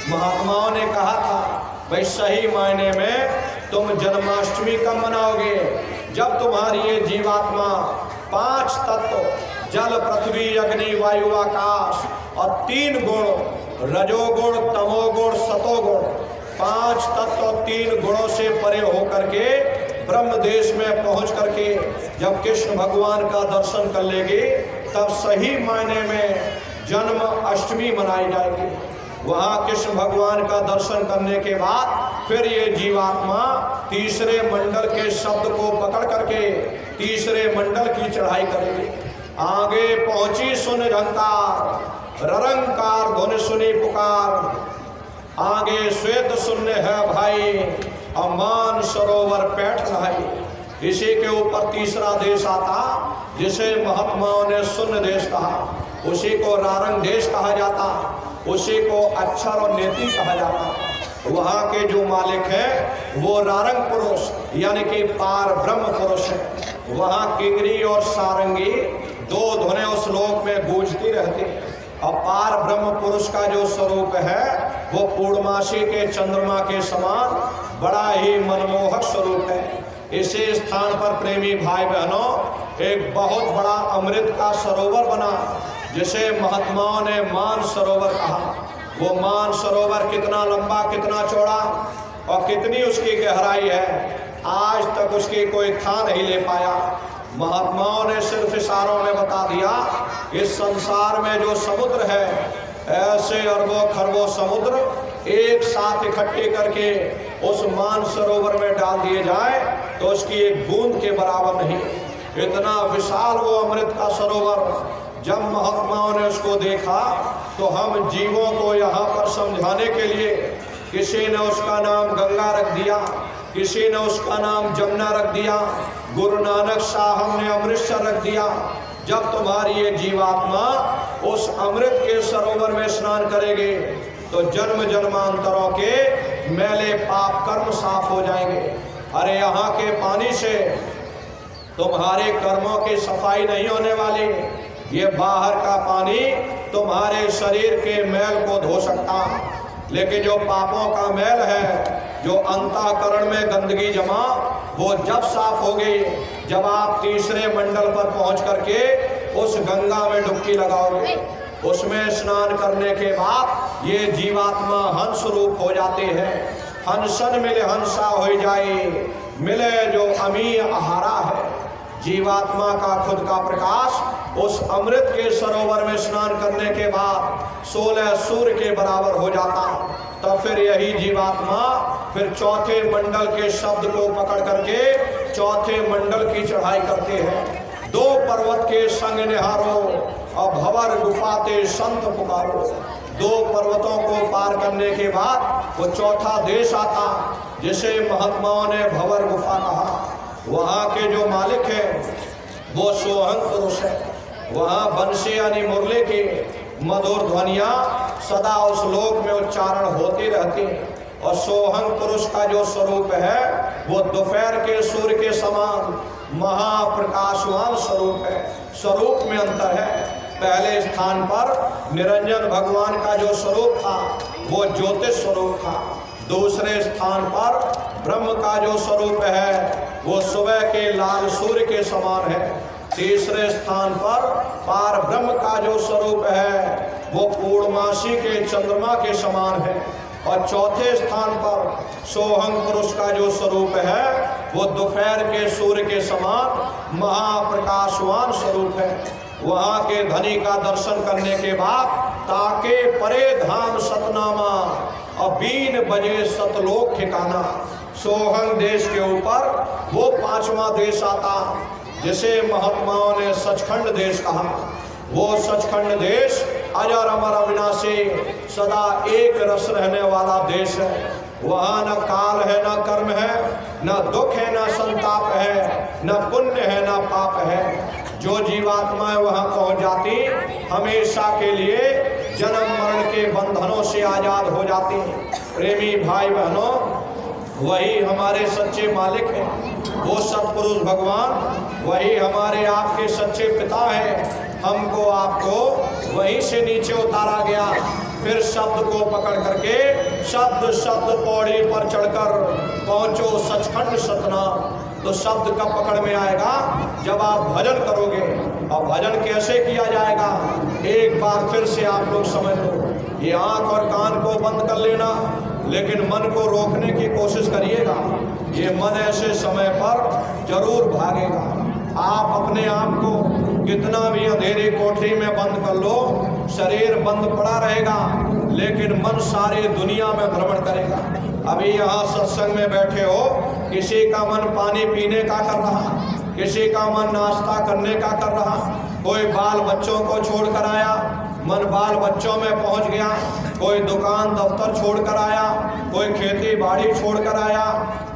महात्माओं ने कहा था भाई सही मायने में तुम जन्माष्टमी कब मनाओगे? जब तुम्हारी ये जीवात्मा 5 तत्व जल पृथ्वी अग्नि वायु आकाश और 3 गुण रजोगुण तमोगुण सतोगुण, 5 तत्व और 3 गुणों से परे होकर के ब्रह्म देश में पहुंच करके जब कृष्ण भगवान का दर्शन कर लेगी, तब सही मायने में जन्म अष्टमी मनाई जाएगी। वहाँ कृष्ण भगवान का दर्शन करने के बाद फिर ये जीवात्मा तीसरे मंडल के शब्द को पकड़ करके तीसरे मंडल की चढ़ाई करेगी। आगे पहुंची सुन झंकार, ररंकार धुन सुनी पुकार, आगे श्वेत शून्य है भाई, अमान सरोवर पैठ रहाई। इसी के ऊपर तीसरा देश आता जिसे महात्माओं ने शून्य देश कहा, उसी को रारंग देश कहा जाता, उसी को अक्षर और नेति कहा जाता। वहाँ के जो मालिक हैं वो रारंग पुरुष यानी कि पार ब्रह्म पुरुष है। वहाँ किंगरी और सारंगी 2 धुनें उस लोक में गूंजती रहती। और पार ब्रह्म पुरुष का जो स्वरूप है वो पूर्णमासी के चंद्रमा के समान बड़ा ही मनमोहक स्वरूप है। इसी स्थान पर प्रेमी भाई बहनों एक बहुत बड़ा अमृत का सरोवर बना जिसे महात्माओं ने मान सरोवर कहा। वो मान सरोवर कितना लंबा, कितना चौड़ा और कितनी उसकी गहराई है, आज तक उसकी कोई था नहीं ले पाया। महात्माओं ने सिर्फ इशारों में बता दिया, इस संसार में जो समुद्र है ऐसे अरबों खरबों समुद्र एक साथ इकट्ठे करके उस मान सरोवर में डाल दिए जाए तो उसकी एक बूंद के बराबर नहीं। इतना विशाल वो अमृत का सरोवर। जब महात्माओं ने उसको देखा तो हम जीवों को यहाँ पर समझाने के लिए किसी ने उसका नाम गंगा रख दिया, किसी ने उसका नाम जमुना रख दिया, गुरु नानक साहब ने अमृतसर रख दिया। जब तुम्हारी ये जीवात्मा उस अमृत के सरोवर में स्नान करेगी तो जन्म जन्मांतरों के मैले पाप कर्म साफ हो जाएंगे। अरे यहाँ के पानी से तुम्हारे कर्मों की सफाई नहीं होने वाली, ये बाहर का पानी तुम्हारे शरीर के मैल को धो सकता, लेकिन जो पापों का मैल है, जो अंतःकरण में गंदगी जमा, वो जब साफ होगी जब आप तीसरे मंडल पर पहुंच करके उस गंगा में डुबकी लगाओगे। उसमें स्नान करने के बाद ये जीवात्मा हंस रूप हो जाते हैं। हंसन मिले हंसा हो जाए, मिले जो अमी आहारा है। जीवात्मा का खुद का प्रकाश उस अमृत के सरोवर में स्नान करने के बाद 16 सूर्य के बराबर हो जाता। तब फिर यही जीवात्मा फिर चौथे मंडल के शब्द को पकड़ करके चौथे मंडल की चढ़ाई करते हैं। 2 पर्वत के संग निहारो और भंवर गुफाते संत पुकारो। 2 पर्वतों को पार करने के बाद वो चौथा देश आता, जिसे महात्माओं ने भंवर गुफा कहा। वहाँ के जो मालिक है वो सोहंग पुरुष है। वहाँ बंशी यानी मुरली की मधुर ध्वनियाँ सदा उस लोक में उच्चारण होती रहती हैं। और सोहंग पुरुष का जो स्वरूप है वो दोपहर के सूर्य के समान महाप्रकाशवान स्वरूप है। स्वरूप में अंतर है। पहले स्थान पर निरंजन भगवान का जो स्वरूप था वो ज्योतिष स्वरूप था। दूसरे स्थान पर ब्रह्म का जो स्वरूप है वो सुबह के लाल सूर्य के समान है। तीसरे स्थान पर पार ब्रह्म का जो स्वरूप है वो पूर्णमासी के चंद्रमा के समान है। और चौथे स्थान पर सोहंग पुरुष का जो स्वरूप है वो दोपहर के सूर्य के समान महाप्रकाशवान स्वरूप है। वहाँ के धनी का दर्शन करने के बाद ताके परे धाम सतनामा और 3 बजे सतलोक ठिकाना। सोहंग देश के ऊपर वो 5वां देश आता, जिसे महात्माओं ने सचखंड देश कहा। वो सचखंड देश अजर अमर अविनाशी सदा एक रस रहने वाला देश है। वहाँ न काल है, न कर्म है, न दुख है, न संताप है, न पुण्य है, न पाप है। जो जीवात्माएं वहाँ पहुँच जाती हमेशा के लिए जन्म मरण के बंधनों से आज़ाद हो जाती हैं। प्रेमी भाई बहनों, वही हमारे सच्चे मालिक हैं। वो सतपुरुष भगवान वही हमारे आपके सच्चे पिता हैं। हमको आपको वहीं से नीचे उतारा गया। फिर शब्द को पकड़ करके शब्द शब्द पौड़ी पर चढ़कर पहुँचो सचखंड सतनाम। तो शब्द कब पकड़ में आएगा? जब आप भजन करोगे। और भजन कैसे किया जाएगा? एक बार फिर से आप लोग समझ लो। ये आँख और कान को बंद कर लेना, लेकिन मन को रोकने की कोशिश करिएगा। ये मन ऐसे समय पर जरूर भागेगा। आप अपने आप को कितना भी अंधेरी कोठरी में बंद कर लो, शरीर बंद पड़ा रहेगा, लेकिन मन सारी दुनिया में भ्रमण करेगा। अभी यहाँ सत्संग में बैठे हो, किसी का मन पानी पीने का कर रहा, किसी का मन नाश्ता करने का कर रहा, कोई बाल बच्चों को छोड़ कर आया, मन बाल बच्चों में पहुंच गया, कोई दुकान दफ्तर छोड़ कर आया, कोई खेती बाड़ी छोड़ कर आया,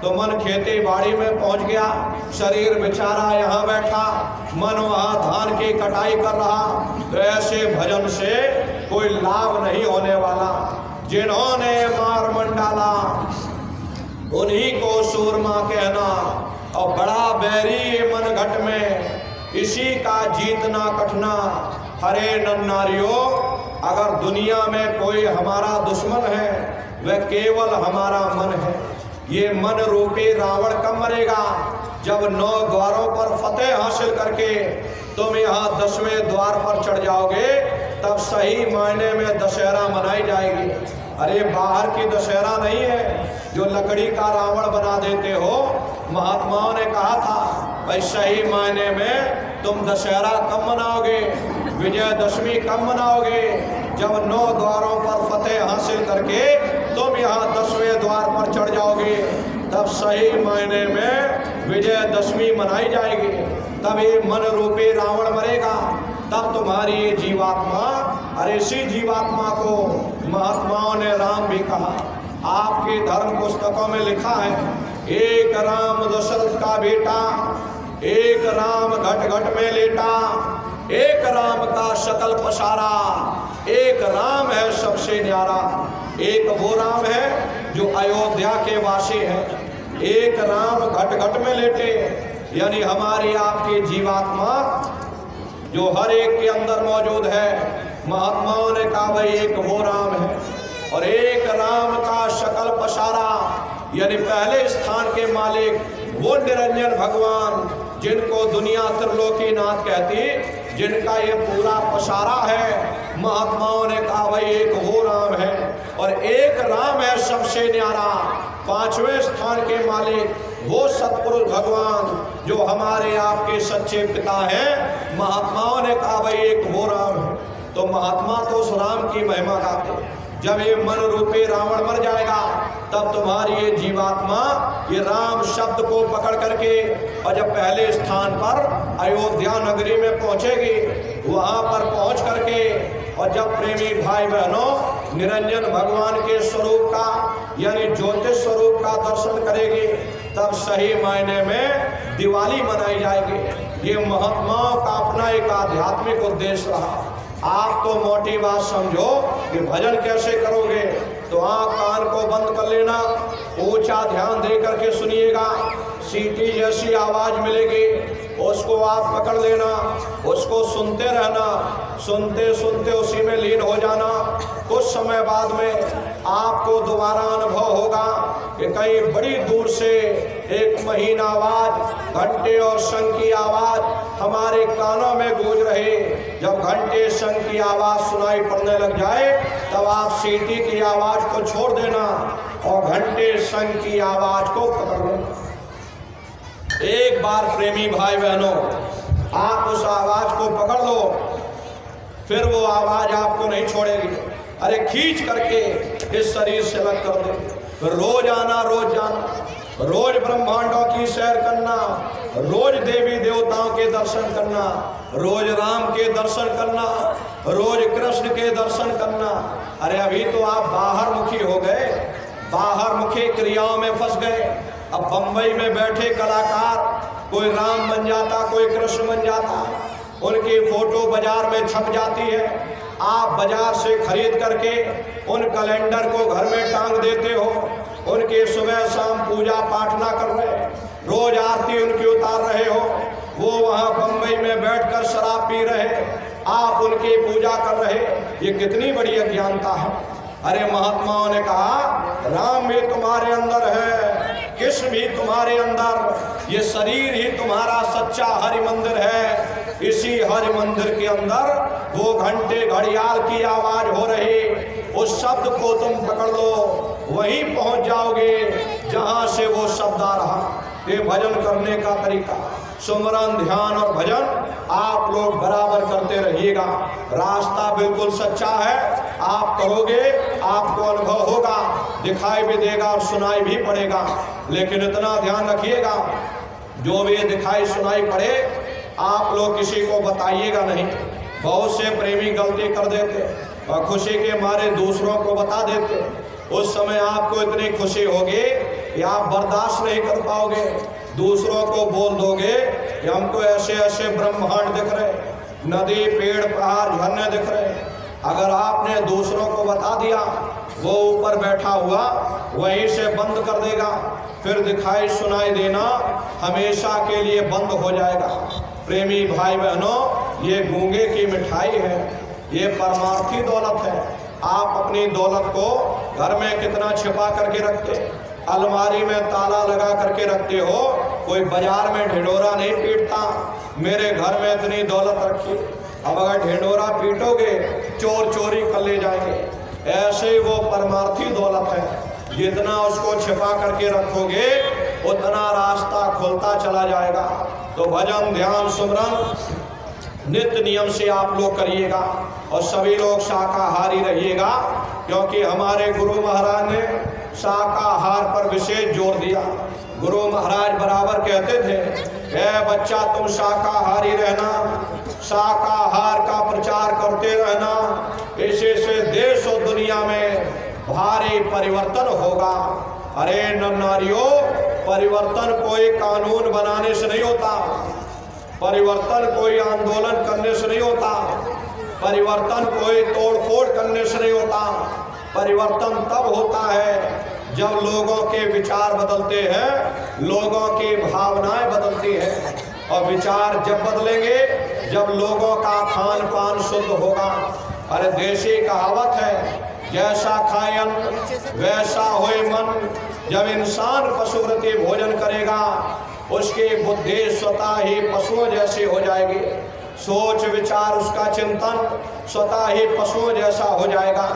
तो मन खेती बाड़ी में पहुंच गया। शरीर बेचारा यहाँ बैठा, मन वहाँ धान की कटाई कर रहा। तो ऐसे भजन से कोई लाभ नहीं होने वाला। जिन्होंने मार मंडाला उन्हीं को सूरमा कहना, और बड़ा बैरी मन घट में इसी का जीतना कठना। हरे नन्नारियों, अगर दुनिया में कोई हमारा दुश्मन है वह केवल हमारा मन है। ये मन रूपी रावण कब मरेगा? जब 9 द्वारों पर फतेह हासिल करके तुम यहाँ 10वें द्वार पर चढ़ जाओगे, तब सही मायने में दशहरा मनाई जाएगी। अरे बाहर की दशहरा नहीं है जो लकड़ी का रावण बना देते हो। महात्माओं ने कहा था भाई सही मायने में तुम दशहरा कब मनाओगे, विजयदशमी कब मनाओगे? जब 9 द्वारों पर फतेह हासिल करके तुम यहाँ 10वें द्वार पर चढ़ जाओगे, तब सही मायने में विजयदशमी मनाई जाएगी। तब ये मन रूपी रावण मरेगा, तब तुम्हारी ये जीवात्मा, और इसी जीवात्मा को महात्माओं ने राम भी कहा। आपकी धर्म पुस्तकों में लिखा है, एक राम दशरथ का बेटा, एक राम घट घट में लेटा, एक राम का शकल पसारा, एक राम है सबसे न्यारा। एक वो राम है जो अयोध्या के वासी हैं, एक राम घट घट में लेटे, यानी हमारी आपकी जीवात्मा जो हर एक के अंदर मौजूद है। महात्माओं ने कहा भाई एक वो राम है, और एक राम का शकल पसारा, यानी पहले स्थान के मालिक वो निरंजन भगवान जिनको दुनिया त्रिलोकीनाथ कहती, जिनका ये पूरा पसारा है। महात्माओं ने कहा भाई एक वो राम है, और एक राम है सबसे न्यारा। 5वें स्थान के मालिक वो सतपुरुष भगवान जो हमारे आपके सच्चे पिता हैं। महात्माओं ने कहा भाई एक वो राम है। तो महात्मा तो उस राम की महिमा गाते। जब ये मन रूपी रावण मर जाएगा, तब तुम्हारी ये जीवात्मा ये राम शब्द को पकड़ करके, और जब पहले स्थान पर अयोध्या नगरी में पहुंचेगी, वहां पर पहुंच करके और जब प्रेमी भाई बहनों निरंजन भगवान के स्वरूप का यानी ज्योतिष स्वरूप का दर्शन करेंगे, तब सही मायने में दिवाली मनाई जाएगी। ये महात्माओं का अपना एक आध्यात्मिक उद्देश्य रहा। आप तो मोटी बात समझो कि भजन कैसे करोगे, तो आँख कान को बंद कर लेना, ऊंचा ध्यान दे करके सुनिएगा। सीटी जैसी आवाज मिलेगी, उसको आप पकड़ लेना, उसको सुनते रहना, सुनते सुनते उसी में लीन हो जाना। कुछ समय बाद में आपको दोबारा अनुभव होगा कि कहीं बड़ी दूर से एक महीन आवाज, घंटे और शंख की आवाज हमारे कानों में गूंज रही। जब घंटे शंख की आवाज सुनाई पड़ने लग जाए, तब आप सीटी की आवाज को छोड़ देना और घंटे शंख की आवाज को पकड़ लेना। एक बार प्रेमी भाई बहनों आप उस आवाज को पकड़ लो, फिर वो आवाज आपको नहीं छोड़ेगी। अरे खींच करके इस शरीर से अलग कर दे। रोज आना, रोज जाना, रोज ब्रह्मांडों की सैर करना, रोज देवी देवताओं के दर्शन करना, रोज राम के दर्शन करना, रोज कृष्ण के दर्शन करना। अरे अभी तो आप बाहर मुखी हो गए, बाहर मुखी क्रियाओं में फंस गए। अब बंबई में बैठे कलाकार कोई राम बन जाता, कोई कृष्ण बन जाता, उनकी फोटो बाजार में छप जाती है। आप बाजार से खरीद करके उन कैलेंडर को घर में टांग देते हो। उनके सुबह शाम पूजा पाठ ना कर रहे, रोज आरती उनकी उतार रहे हो। वो वहाँ बंबई में बैठकर शराब पी रहे, आप उनकी पूजा कर रहे। ये कितनी बड़ी अज्ञानता है। अरे महात्माओं ने कहा राम भी तुम्हारे अंदर है, कृष्ण भी तुम्हारे अंदर, ये शरीर ही तुम्हारा सच्चा हरि मंदिर है। इसी हरि मंदिर के अंदर वो घंटे घड़ियाल की आवाज हो रही, उस शब्द को तुम पकड़ लो, वहीं पहुंच जाओगे जहां से वो शब्द आ रहा। ये भजन करने का तरीका, सुमरन ध्यान और भजन आप लोग बराबर करते रहिएगा। रास्ता बिल्कुल सच्चा है, आप करोगे आपको अनुभव होगा, दिखाई भी देगा और सुनाई भी पड़ेगा। लेकिन इतना ध्यान रखिएगा, जो भी दिखाई सुनाई पड़े आप लोग किसी को बताइएगा नहीं। बहुत से प्रेमी गलती कर देते और खुशी के मारे दूसरों को बता देते। उस समय आपको इतनी खुशी होगी कि आप बर्दाश्त नहीं कर पाओगे। दूसरों को बोल दोगे कि हमको ऐसे ऐसे ब्रह्मांड दिख रहे, नदी पेड़ पहाड़ झरने दिख रहे। अगर आपने दूसरों को बता दिया, वो ऊपर बैठा हुआ वहीं से बंद कर देगा, फिर दिखाई सुनाई देना हमेशा के लिए बंद हो जाएगा। प्रेमी भाई बहनों, ये गूंगे की मिठाई है, ये परमार्थी दौलत है। आप अपनी दौलत को घर में कितना छिपा करके रखते, अलमारी में ताला लगा करके रखते हो, कोई बाजार में ढिंढोरा नहीं पीटता मेरे घर में इतनी दौलत रखी। अब अगर ढिंढोरा पीटोगे चोर चोरी कर ले जाएंगे। ऐसे ही वो परमार्थी दौलत है, जितना उसको छिपा करके रखोगे उतना रास्ता खुलता चला जाएगा। तो भजन ध्यान सुमरन नित्य नियम से आप लोग करिएगा और सभी लोग शाकाहारी रहिएगा, क्योंकि हमारे गुरु महाराज ने शाकाहार पर विशेष जोर दिया। गुरु महाराज बराबर कहते थे, ए बच्चा तुम शाकाहारी रहना, शाकाहार का प्रचार करते रहना, इसी से देश और दुनिया में भारी परिवर्तन होगा। अरे नारियों, परिवर्तन कोई कानून बनाने से नहीं होता, परिवर्तन कोई आंदोलन करने से नहीं होता, परिवर्तन कोई तोड़फोड़ करने से नहीं होता। परिवर्तन तब होता है जब लोगों के विचार बदलते हैं, लोगों की भावनाएं बदलती हैं। और विचार जब बदलेंगे जब लोगों का खान पान शुद्ध होगा। अरे देशी कहावत है, जैसा खायन वैसा होए मन। जब इंसान पशुवृत्ति भोजन करेगा उसकी बुद्धि स्वतः ही पशुओं जैसी हो जाएगी, सोच विचार उसका चिंतन स्वतः ही पशुओं जैसा हो जाएगा।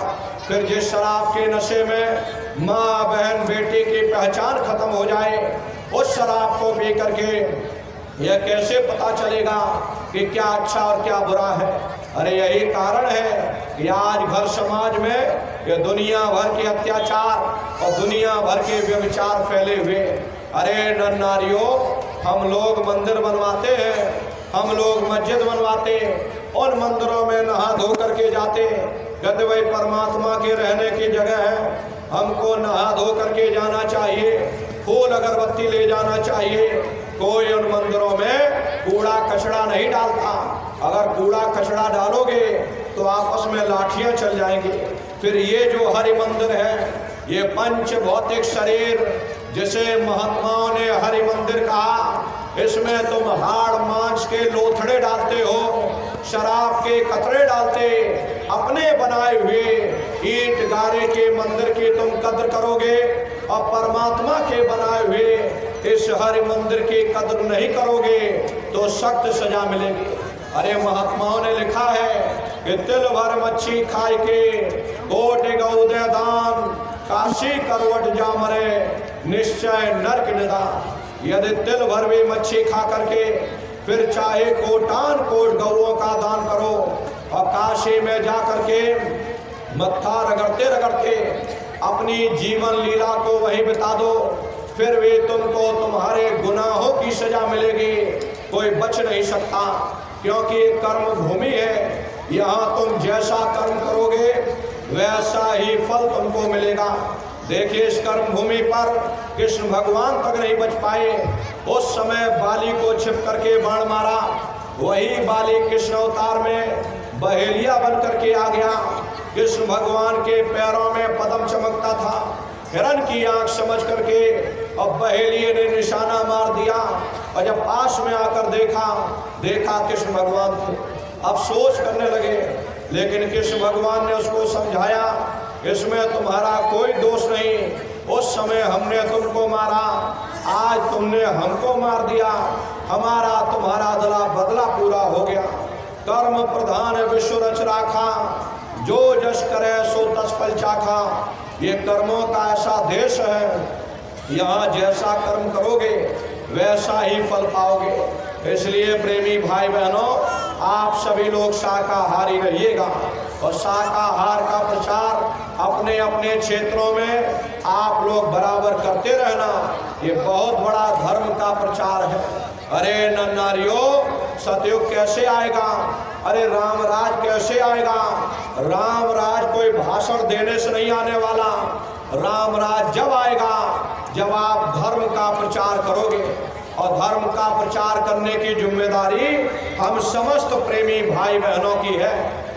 फिर जिस शराब के नशे में माँ बहन बेटी की पहचान खत्म हो जाए, उस शराब को पी करके यह कैसे पता चलेगा कि क्या अच्छा और क्या बुरा है। अरे यही कारण है कि आज भर समाज में ये दुनिया भर के अत्याचार और दुनिया भर के व्यभिचार फैले हुए। अरे नर नारियों, हम लोग मंदिर बनवाते हैं, हम लोग मस्जिद बनवाते हैं उन मंदिरों में नहा धो करके जाते, कहते भाई परमात्मा के रहने की जगह है, हमको नहा धो करके जाना चाहिए, फूल अगरबत्ती ले जाना चाहिए। कोई उन मंदिरों में कूड़ा कचरा नहीं डालता। अगर कूड़ा कचरा डालोगे तो आपस में लाठियां चल जाएंगी। फिर ये जो हरि मंदिर है, ये पंच भौतिक शरीर जिसे महात्माओं ने हरि मंदिर कहा, इसमें तुम हाड़ मांस के लोथड़े डालते हो, शराब के कतरे डालते, अपने बनाए हुए ईंट गारे के मंदिर की तुम कद्र करोगे और परमात्मा के बनाए हुए इस हरि मंदिर की कद्र नहीं करोगे तो सख्त सजा मिलेगी। अरे महात्माओं ने लिखा है कि तिल भर मच्छी खाए के कोटि गौदय दान, काशी करवट जा मरे निश्चय नरक निदान। यदि तिल भर भी मच्छी खा करके फिर चाहे कोटान कोट गौओं का दान करो और काशी में जा करके मत्था रगड़ते रगड़ते अपनी जीवन लीला को वहीं बिता दो, फिर भी तुमको तुम्हारे गुनाहों की सजा मिलेगी, कोई बच नहीं सकता। क्योंकि कर्म भूमि है, यहाँ तुम जैसा कर्म करोगे वैसा ही फल तुमको मिलेगा। देखिए इस कर्म भूमि पर कृष्ण भगवान तक नहीं बच पाए। उस समय बाली को छिप करके बाण मारा, वही बाली कृष्ण अवतार में बहेलिया बन करके आ गया। कृष्ण भगवान के पैरों में पद्म चमकता था, हिरण की आंख समझ करके अब बहेलिए ने निशाना मार दिया और जब पास में आकर देखा कृष्ण भगवान थे। अफसोस करने लगे, लेकिन कृष्ण भगवान ने उसको समझाया, इसमें तुम्हारा कोई दोष नहीं, उस समय हमने तुमको मारा, आज तुमने हमको मार दिया, हमारा तुम्हारा बदला पूरा हो गया। कर्म प्रधान विश्व रच राखा, जो जस करे सो तस फल चाखा। ये कर्मों का ऐसा देश है, यहाँ जैसा कर्म करोगे वैसा ही फल पाओगे। इसलिए प्रेमी भाई बहनों, आप सभी लोग शाकाहारी रहिएगा और शाकाहार का प्रचार अपने अपने क्षेत्रों में आप लोग बराबर करते रहना। ये बहुत बड़ा धर्म का प्रचार है। अरे नन्नारियों, सतयुग कैसे आएगा? अरे राम राज कैसे आएगा? राम राज कोई भाषण देने से नहीं आने वाला। राम राज जब आएगा जब आप धर्म का प्रचार करोगे, और धर्म का प्रचार करने की जिम्मेदारी हम समस्त प्रेमी भाई बहनों की है।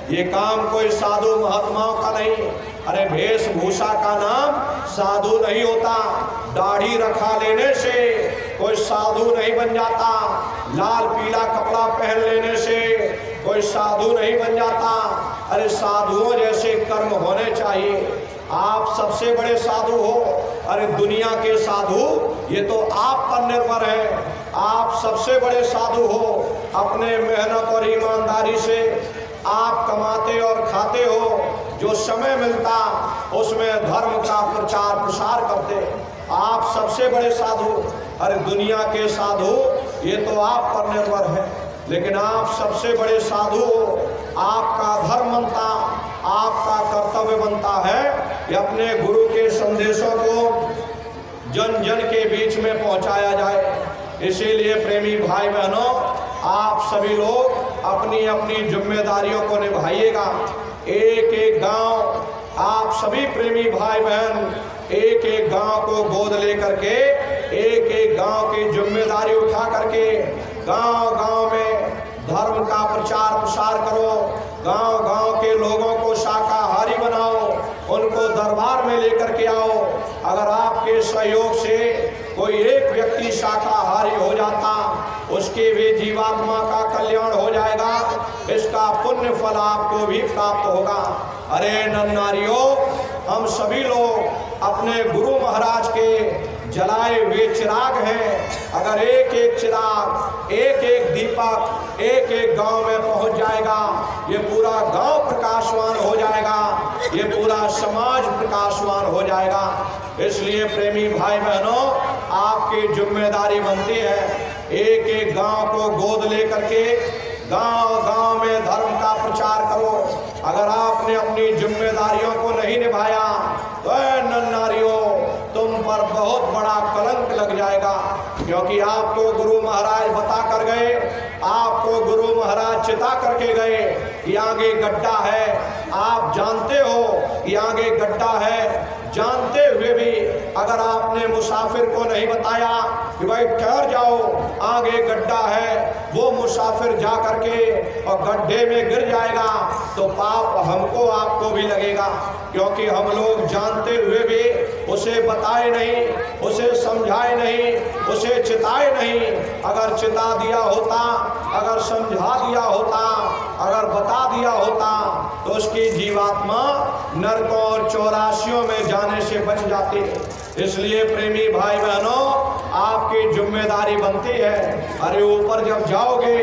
ये काम कोई साधु महात्माओं का नहीं। अरे वेशभूषा का नाम साधु नहीं होता, दाढ़ी रखा लेने से कोई साधु नहीं बन जाता, लाल पीला कपड़ा पहन लेने से कोई साधु नहीं बन जाता। अरे साधुओं जैसे कर्म होने चाहिए। आप सबसे बड़े साधु हो। अरे दुनिया के साधु ये तो आप पर निर्भर है। आप सबसे बड़े साधु हो। अपने मेहनत और ईमानदारी से आप कमाते और खाते हो, जो समय मिलता उसमें धर्म का प्रचार प्रसार करते। आप सबसे बड़े साधु। अरे दुनिया के साधु ये तो आप पर निर्भर है, लेकिन आप सबसे बड़े साधु हो। आपका धर्म बनता, आपका कर्तव्य बनता है कि अपने गुरु के संदेशों को जन जन के बीच में पहुंचाया जाए। इसीलिए प्रेमी भाई बहनों, आप सभी लोग अपनी अपनी जिम्मेदारियों को निभाइएगा। एक एक गांव, आप सभी प्रेमी भाई बहन एक एक गांव को गोद लेकर के एक एक गांव की जिम्मेदारी उठा करके गांव गांव में धर्म का प्रचार प्रसार करो। गांव गांव के लोगों को शाकाहारी बनाओ, उनको दरबार में लेकर के आओ। अगर आपके सहयोग से कोई एक व्यक्ति शाकाहारी हो जाता, उसके भी जीवात्मा का कल्याण हो जाएगा। इसका पुण्य फल आपको भी प्राप्त होगा। अरे नन्नारियों, हम सभी लोग अपने गुरु महाराज के जलाए हुए चिराग हैं। अगर एक एक चिराग, एक एक दीपक एक एक गांव में पहुंच जाएगा, ये पूरा गांव प्रकाशवान हो जाएगा, ये पूरा समाज प्रकाशवान हो जाएगा। इसलिए प्रेमी भाई बहनों, आपकी जिम्मेदारी बनती है एक एक गांव को गोद लेकर के गांव गांव में धर्म का प्रचार करो। अगर आपने अपनी जिम्मेदारियों को नहीं निभाया तो नन्नारियों, तुम पर बहुत बड़ा कलंक लग जाएगा। क्योंकि आपको गुरु महाराज बता कर लेकर गए, आपको गुरु महाराज चिता करके गए कि आगे गड्ढा है, आप जानते हो कि आगे गड्ढा है, जानते हुए भी अगर आपने मुसाफिर को नहीं बताया कि भाई ठहर जाओ आगे गड्ढा है, वो मुसाफिर जा करके और गड्ढे में गिर जाएगा तो पाप हमको आपको भी लगेगा, क्योंकि हम लोग जानते हुए भी उसे बताए नहीं, उसे समझाए नहीं, उसे चिताए नहीं। अगर चिता दिया होता, अगर समझा दिया होता, अगर बता दिया होता तो उसकी जीवात्मा नरकों और 84 में जाने से बच जाती। इसलिए प्रेमी भाई बहनों, आपकी जिम्मेदारी बनती है। अरे ऊपर जब जाओगे,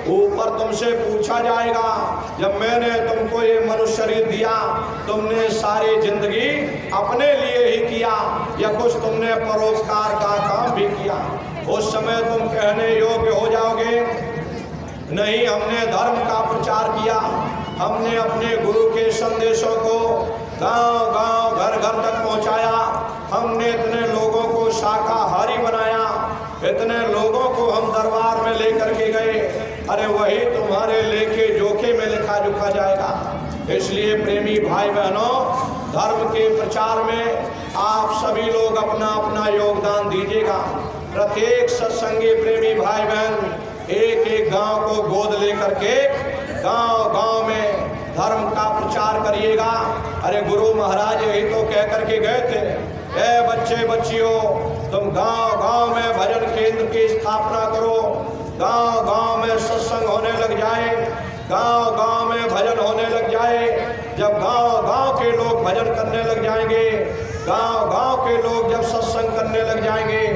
ऊपर तुमसे पूछा जाएगा, जब मैंने तुमको ये मनुष्य शरीर दिया, तुमने सारी जिंदगी अपने लिए ही किया या कुछ तुमने परोपकार का काम भी किया? उस समय तुम कहने योग्य हो जाओगे, नहीं हमने धर्म का प्रचार किया, हमने अपने गुरु के संदेशों को गांव-गांव, घर-घर तक पहुंचाया, हमने इतने लोगों को शाकाहारी बनाया, इतने लोगों को हम दरबार में लेकर के गए। अरे वही तुम्हारे लेखे जोखे में लिखा जुखा जाएगा। इसलिए प्रेमी भाई बहनों, धर्म के प्रचार में आप सभी लोग अपना अपना योगदान दीजिएगा। प्रत्येक सत्संगी प्रेमी भाई बहन एक एक गांव को गोद लेकर के गांव-गांव में धर्म का प्रचार करिएगा। अरे गुरु महाराज यही तो कह करके गए थे, ए बच्चे बच्चियों, तुम गांव-गांव में भजन केंद्र की स्थापना करो, गांव-गांव में सत्संग होने लग जाए, गांव-गांव में भजन होने लग जाए। जब गांव-गांव के लोग भजन करने लग जाएंगे, गांव-गांव के लोग जब सत्संग करने लग जाएंगे,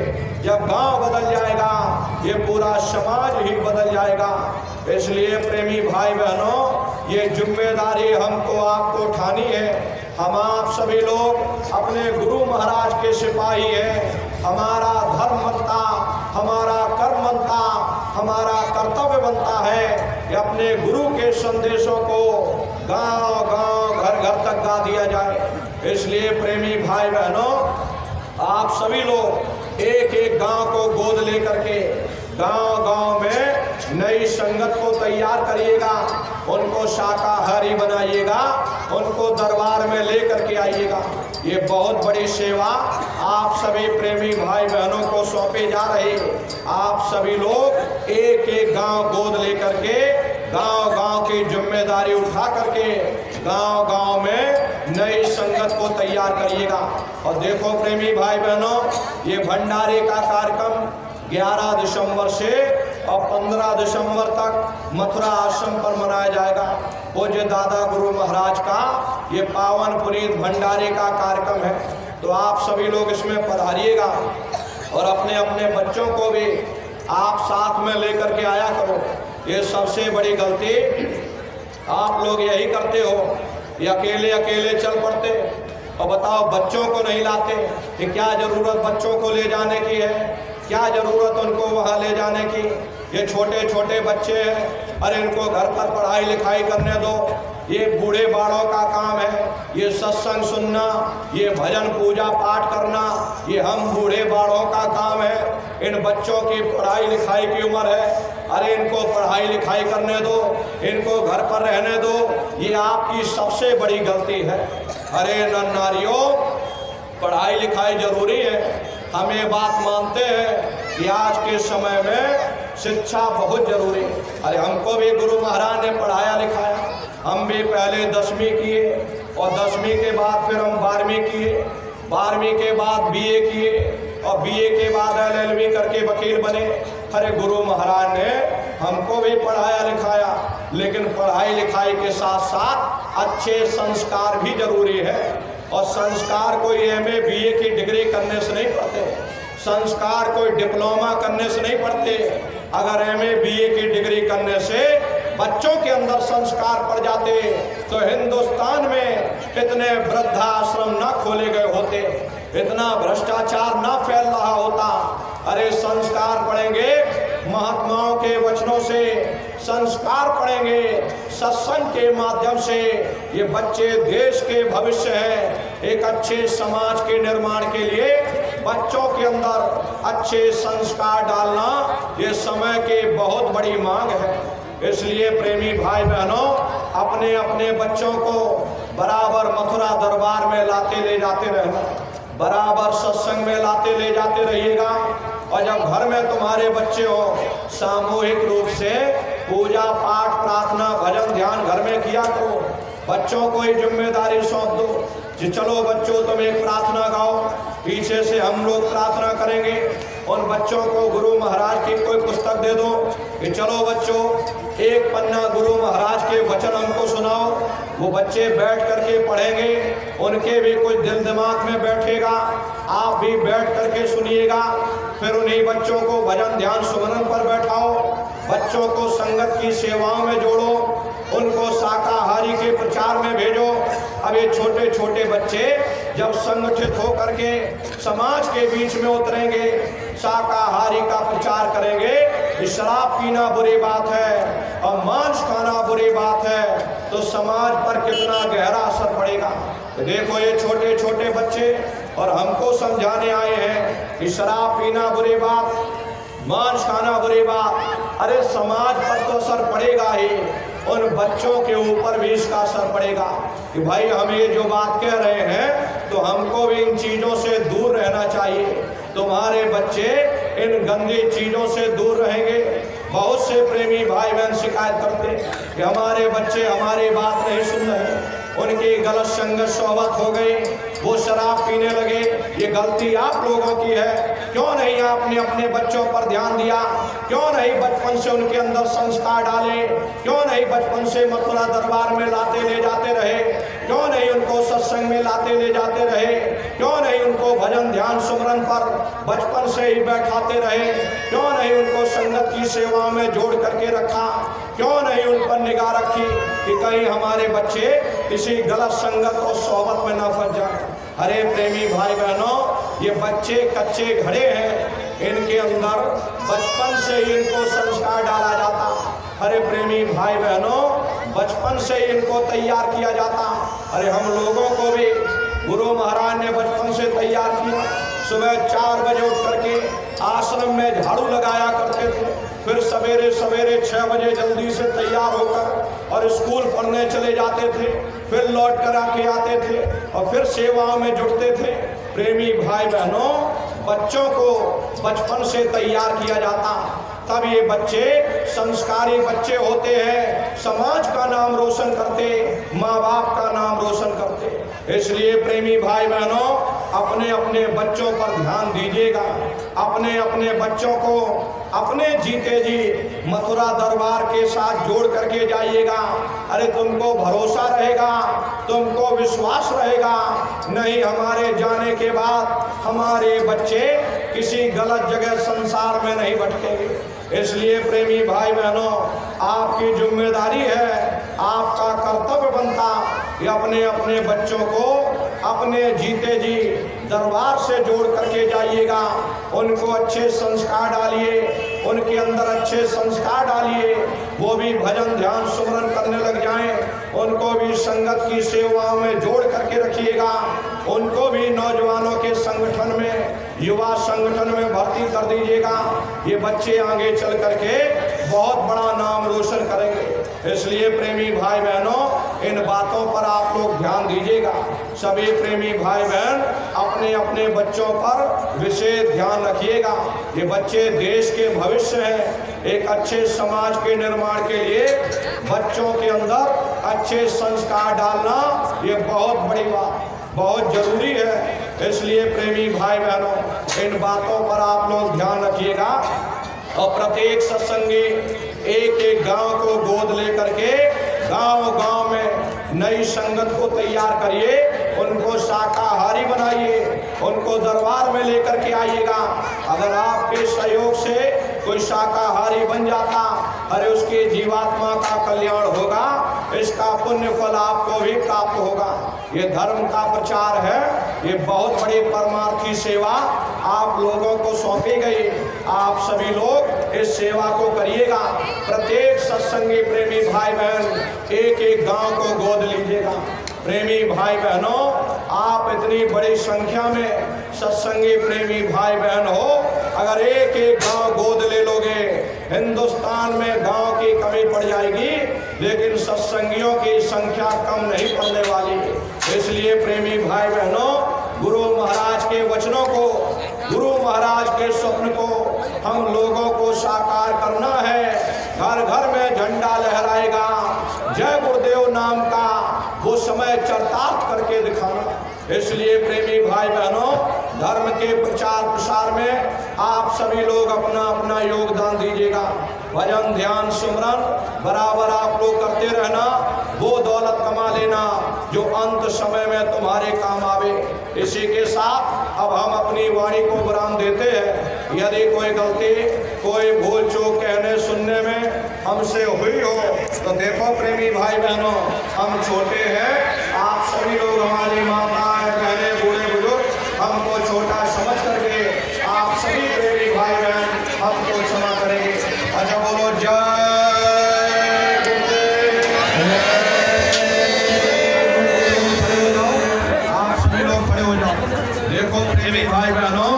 जब गांव बदल जाएगा, ये पूरा समाज ही बदल जाएगा। इसलिए प्रेमी भाई बहनों, ये जिम्मेदारी हमको आपको उठानी है। हम आप सभी लोग अपने गुरु महाराज के सिपाही हैं। हमारा धर्म बनता, हमारा कर्म बनता, हमारा कर्तव्य बनता है कि अपने गुरु के संदेशों को गांव-गांव, घर-घर तक गा दिया जाए। इसलिए प्रेमी भाई बहनों, आप सभी लोग एक एक गांव को गोद लेकर के गांव-गांव में नई संगत को तैयार करिएगा, उनको शाकाहारी बनाइएगा, उनको दरबार में लेकर के आइएगा। ये बहुत बड़ी सेवा आप सभी प्रेमी भाई बहनों को सौंपे जा रही। आप सभी लोग एक एक गांव गोद लेकर के गांव-गांव की जिम्मेदारी उठा करके गांव-गांव में नई संगत को तैयार करिएगा। और देखो प्रेमी भाई बहनों, ये भंडारे का कार्यक्रम 11 दिसंबर से और 15 दिसंबर तक मथुरा आश्रम पर मनाया जाएगा। पूज्य दादा गुरु महाराज का ये पावन पुनीत भंडारे का कार्यक्रम है, तो आप सभी लोग इसमें पधारिएगा और अपने अपने बच्चों को भी आप साथ में लेकर के आया करो। ये सबसे बड़ी गलती आप लोग यही करते हो, ये अकेले अकेले चल पड़ते और बताओ बच्चों को नहीं लाते कि क्या ज़रूरत बच्चों को ले जाने की है, क्या ज़रूरत उनको वहाँ ले जाने की। ये छोटे छोटे बच्चे हैं, अरे इनको घर पर पढ़ाई लिखाई करने दो। ये बूढ़े बाड़ों का काम है, ये सत्संग सुनना, ये भजन पूजा पाठ करना, ये हम बूढ़े बाड़ों का काम है। इन बच्चों की पढ़ाई लिखाई की उम्र है, अरे इनको पढ़ाई लिखाई करने दो, इनको घर पर रहने दो। ये आपकी सबसे बड़ी गलती है। अरे नर नारियों, पढ़ाई लिखाई जरूरी है, हम ये बात मानते हैं कि आज के समय में शिक्षा बहुत जरूरी है। अरे हमको भी गुरु महाराज ने पढ़ाया लिखाया, हम भी पहले 10वीं किए और 10वीं के बाद फिर हम 12वीं किए, 12वीं के बाद BA किए और BA के बाद LLB करके वकील बने। अरे गुरु महाराज ने हमको भी पढ़ाया लिखाया, लेकिन पढ़ाई लिखाई के साथ साथ अच्छे संस्कार भी जरूरी है। और संस्कार कोई MA BA की डिग्री करने से नहीं पढ़ते, संस्कार कोई डिप्लोमा करने से नहीं पढ़ते। अगर MA BA की डिग्री करने से बच्चों के अंदर संस्कार पड़ जाते तो हिंदुस्तान में इतने वृद्धाश्रम न खोले गए होते, इतना भ्रष्टाचार न फैल रहा होता। अरे संस्कार पढ़ेंगे महात्माओं के वचनों से, संस्कार पढ़ेंगे सत्संग के माध्यम से। ये बच्चे देश के भविष्य हैं, एक अच्छे समाज के निर्माण के लिए बच्चों के अंदर अच्छे संस्कार डालना ये समय की बहुत बड़ी मांग है। इसलिए प्रेमी भाई बहनों, अपने अपने बच्चों को बराबर मथुरा दरबार में लाते ले जाते रहना, बराबर सत्संग में लाते ले जाते रहिएगा। और जब घर में तुम्हारे बच्चे हो, सामूहिक रूप से पूजा पाठ प्रार्थना भजन ध्यान घर में किया करो। बच्चों को ही जिम्मेदारी सौंप दो कि चलो बच्चों तुम एक प्रार्थना गाओ, पीछे से हम लोग प्रार्थना करेंगे। उन बच्चों को गुरु महाराज की कोई पुस्तक दे दो कि चलो बच्चों एक पन्ना गुरु महाराज के वचन हमको सुनाओ। वो बच्चे बैठ करके पढ़ेंगे, उनके भी कुछ दिल दिमाग में बैठेगा, आप भी बैठ करके सुनिएगा। फिर उन्हीं बच्चों को भजन ध्यान सुमरन पर बैठाओ, बच्चों को संगत की सेवाओं में जोड़ो, उनको शाकाहारी के प्रचार में भेजो। अब ये छोटे छोटे बच्चे जब संगठित होकर के समाज के बीच में उतरेंगे, शाकाहारी का प्रचार करेंगे कि शराब पीना बुरी बात है और मांस खाना बुरी बात है, तो समाज पर कितना गहरा असर पड़ेगा। तो देखो ये छोटे छोटे बच्चे और हमको समझाने आए हैं कि शराब पीना बुरी बात, मांस खाना बुरी बात। अरे समाज पर तो असर पड़ेगा ही, उन बच्चों के ऊपर भी इसका असर पड़ेगा कि भाई हम ये जो बात कह रहे हैं तो हमको भी इन चीज़ों से दूर रहना चाहिए। तुम्हारे बच्चे इन गंदी चीज़ों से दूर रहेंगे। बहुत से प्रेमी भाई बहन शिकायत करते कि हमारे बच्चे हमारी बात नहीं सुन रहे, उनकी गलत संगत सोहबत हो गई, वो शराब पीने लगे। ये गलती आप लोगों की है। क्यों नहीं आपने अपने बच्चों पर ध्यान दिया? क्यों नहीं बचपन से उनके अंदर संस्कार डाले? क्यों नहीं बचपन से मथुरा दरबार में लाते ले जाते रहे? क्यों नहीं उनको सत्संग में लाते ले जाते रहे? क्यों नहीं उनको भजन ध्यान सुमरन पर बचपन से ही बैठाते रहे? क्यों नहीं उनको संगत की सेवा में जोड़ करके रखा? क्यों नहीं उन पर निगाह रखी कि कहीं हमारे बच्चे किसी गलत संगत और सोहबत में ना फंस जाए? अरे प्रेमी भाई बहनों, ये बच्चे कच्चे घड़े हैं, इनके अंदर बचपन से ही इनको संस्कार डाला जाता। अरे प्रेमी भाई बहनों, बचपन से ही इनको तैयार किया जाता। अरे हम लोगों को भी गुरु महाराज ने बचपन से तैयार किया। सुबह 4 बजे उठ करके आश्रम में झाड़ू लगाया करते थे, फिर सवेरे सवेरे 6 बजे जल्दी से तैयार होकर और स्कूल पढ़ने चले जाते थे, फिर लौट कर आके आते थे और फिर सेवाओं में जुटते थे। प्रेमी भाई बहनों, बच्चों को बचपन से तैयार किया जाता, तब ये बच्चे संस्कारी बच्चे होते हैं, समाज का नाम रोशन करते, माँ बाप का नाम रोशन करते। इसलिए प्रेमी भाई बहनों, अपने अपने बच्चों पर ध्यान दीजिएगा। अपने अपने बच्चों को अपने जीते जी मथुरा दरबार के साथ जोड़ करके जाइएगा। अरे तुमको भरोसा रहेगा, तुमको विश्वास रहेगा, नहीं हमारे जाने के बाद हमारे बच्चे किसी गलत जगह संसार में नहीं भटकेंगे। इसलिए प्रेमी भाई बहनों, आपकी जिम्मेदारी है, आपका कर्तव्य बनता कि अपने अपने बच्चों को अपने जीते जी दरबार से जोड़ करके जाइएगा। उनको अच्छे संस्कार डालिए, उनके अंदर अच्छे संस्कार डालिए, वो भी भजन ध्यान सुमरन करने लग जाएं। उनको भी संगत की सेवाओं में जोड़ करके रखिएगा। उनको भी नौजवानों के संगठन में, युवा संगठन में भर्ती कर दीजिएगा। ये बच्चे आगे चल करके बहुत बड़ा नाम रोशन करेंगे। इसलिए प्रेमी भाई बहनों, इन बातों पर आप लोग ध्यान दीजिएगा। सभी प्रेमी भाई बहन अपने अपने बच्चों पर विशेष ध्यान रखिएगा। ये बच्चे देश के भविष्य हैं। एक अच्छे समाज के निर्माण के लिए बच्चों के अंदर अच्छे संस्कार डालना ये बहुत बड़ी बात, बहुत जरूरी है। इसलिए प्रेमी भाई बहनों, इन बातों पर आप लोग ध्यान रखिएगा और प्रत्येक सत्संगी एक एक गांव को गोद लेकर के गांव-गांव में नई संगत को तैयार करिए, उनको शाकाहारी बनाइए, उनको दरबार में लेकर के आइएगा। अगर आपके सहयोग से कोई शाकाहारी बन जाता, अरे उसकी जीवात्मा का कल्याण होगा, इसका पुण्य फल आपको भी प्राप्त होगा। ये धर्म का प्रचार है, ये बहुत बड़ी परमार्थी सेवा आप लोगों को सौंपी गई। आप सभी लोग इस सेवा को करिएगा। प्रत्येक सत्संगी प्रेमी भाई बहन एक एक गांव को गोद लीजिएगा। प्रेमी भाई बहनों, आप इतनी बड़ी संख्या में सत्संगी प्रेमी भाई बहन हो, अगर एक एक गांव गोद ले लोगे, हिंदुस्तान में गांव की कमी पड़ जाएगी, लेकिन सत्संगियों की संख्या कम नहीं पड़ने वाली। इसलिए प्रेमी भाई बहनों, गुरु महाराज के वचनों को, गुरु महाराज के स्वप्न को हम लोगों को साकार करना है। घर घर में झंडा लहराएगा जय गुरुदेव नाम का, वो समय चरितार्थ करके दिखाना। इसलिए प्रेमी भाई बहनों, धर्म के प्रचार प्रसार में आप सभी लोग अपना अपना योगदान दीजिएगा। भजन ध्यान सिमरन बराबर आप लोग करते रहना, वो दौलत कमा लेना जो अंत समय में तुम्हारे काम आवे। इसी के साथ अब हम अपनी वाणी को विराम देते हैं। यदि कोई गलती, कोई भूल चूक कहने सुनने में हमसे हुई हो तो देखो प्रेमी भाई बहनों, हम छोटे हैं, आप सभी लोग हमारी माताएं बहने बूढ़े बुजुर्ग हमको छोटा समझ करके आप सभी प्रेमी भाई बहन हमको क्षमा करेंगे। अच्छा बोलो जय गुरुदेव। आप सभी लोग खड़े हो जाओ। देखो प्रेमी भाई बहनों,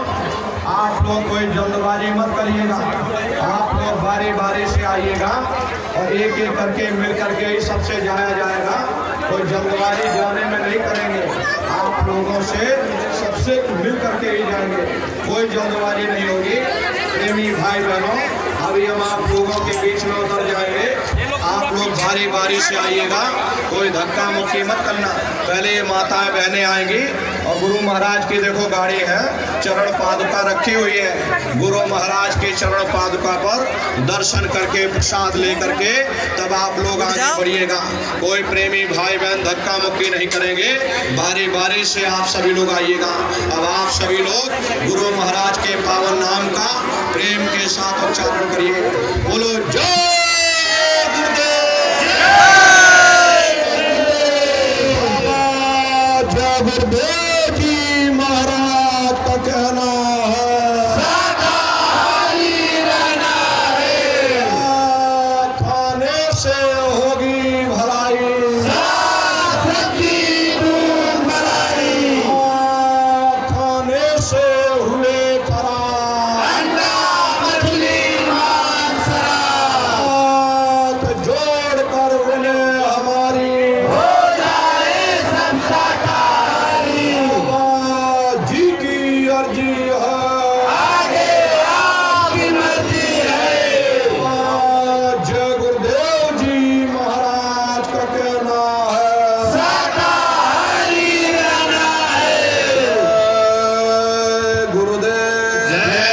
आप लोग कोई जल्दबाजी मत करिएगा, आप लोग बारी बारी से आइएगा और एक एक करके मिल करके ही सबसे जाया जाएगा। कोई जल्दबाजी जाने में नहीं करेंगे, आप लोगों से सबसे मिल करके ही जाएंगे, कोई जल्दबाजी नहीं होगी। प्रेमी भाई बहनों, अभी हम आप लोगों के बीच में उतर जाएंगे, आप लोग बारी बारी से आइएगा, कोई धक्का मुक्की मत करना। पहले ये माताएं बहनें आएंगी और गुरु महाराज की देखो गाड़ी है, चरण पादुका रखी हुई है। गुरु महाराज के चरण पादुका पर दर्शन करके प्रसाद ले करके तब आप लोग आगे बढ़िएगा। कोई प्रेमी भाई बहन धक्का मुक्की नहीं करेंगे, बारी बारी से आप सभी लोग आइएगा। अब आप सभी लोग गुरु महाराज के पावन नाम का प्रेम के साथ उच्चारण करिए। बोलो जय गुरुदेव जी महाराज का कहना है, शाकाहारी रहना है, खाने से होगी भलाई, सब्जी दूध मलाई, खाने से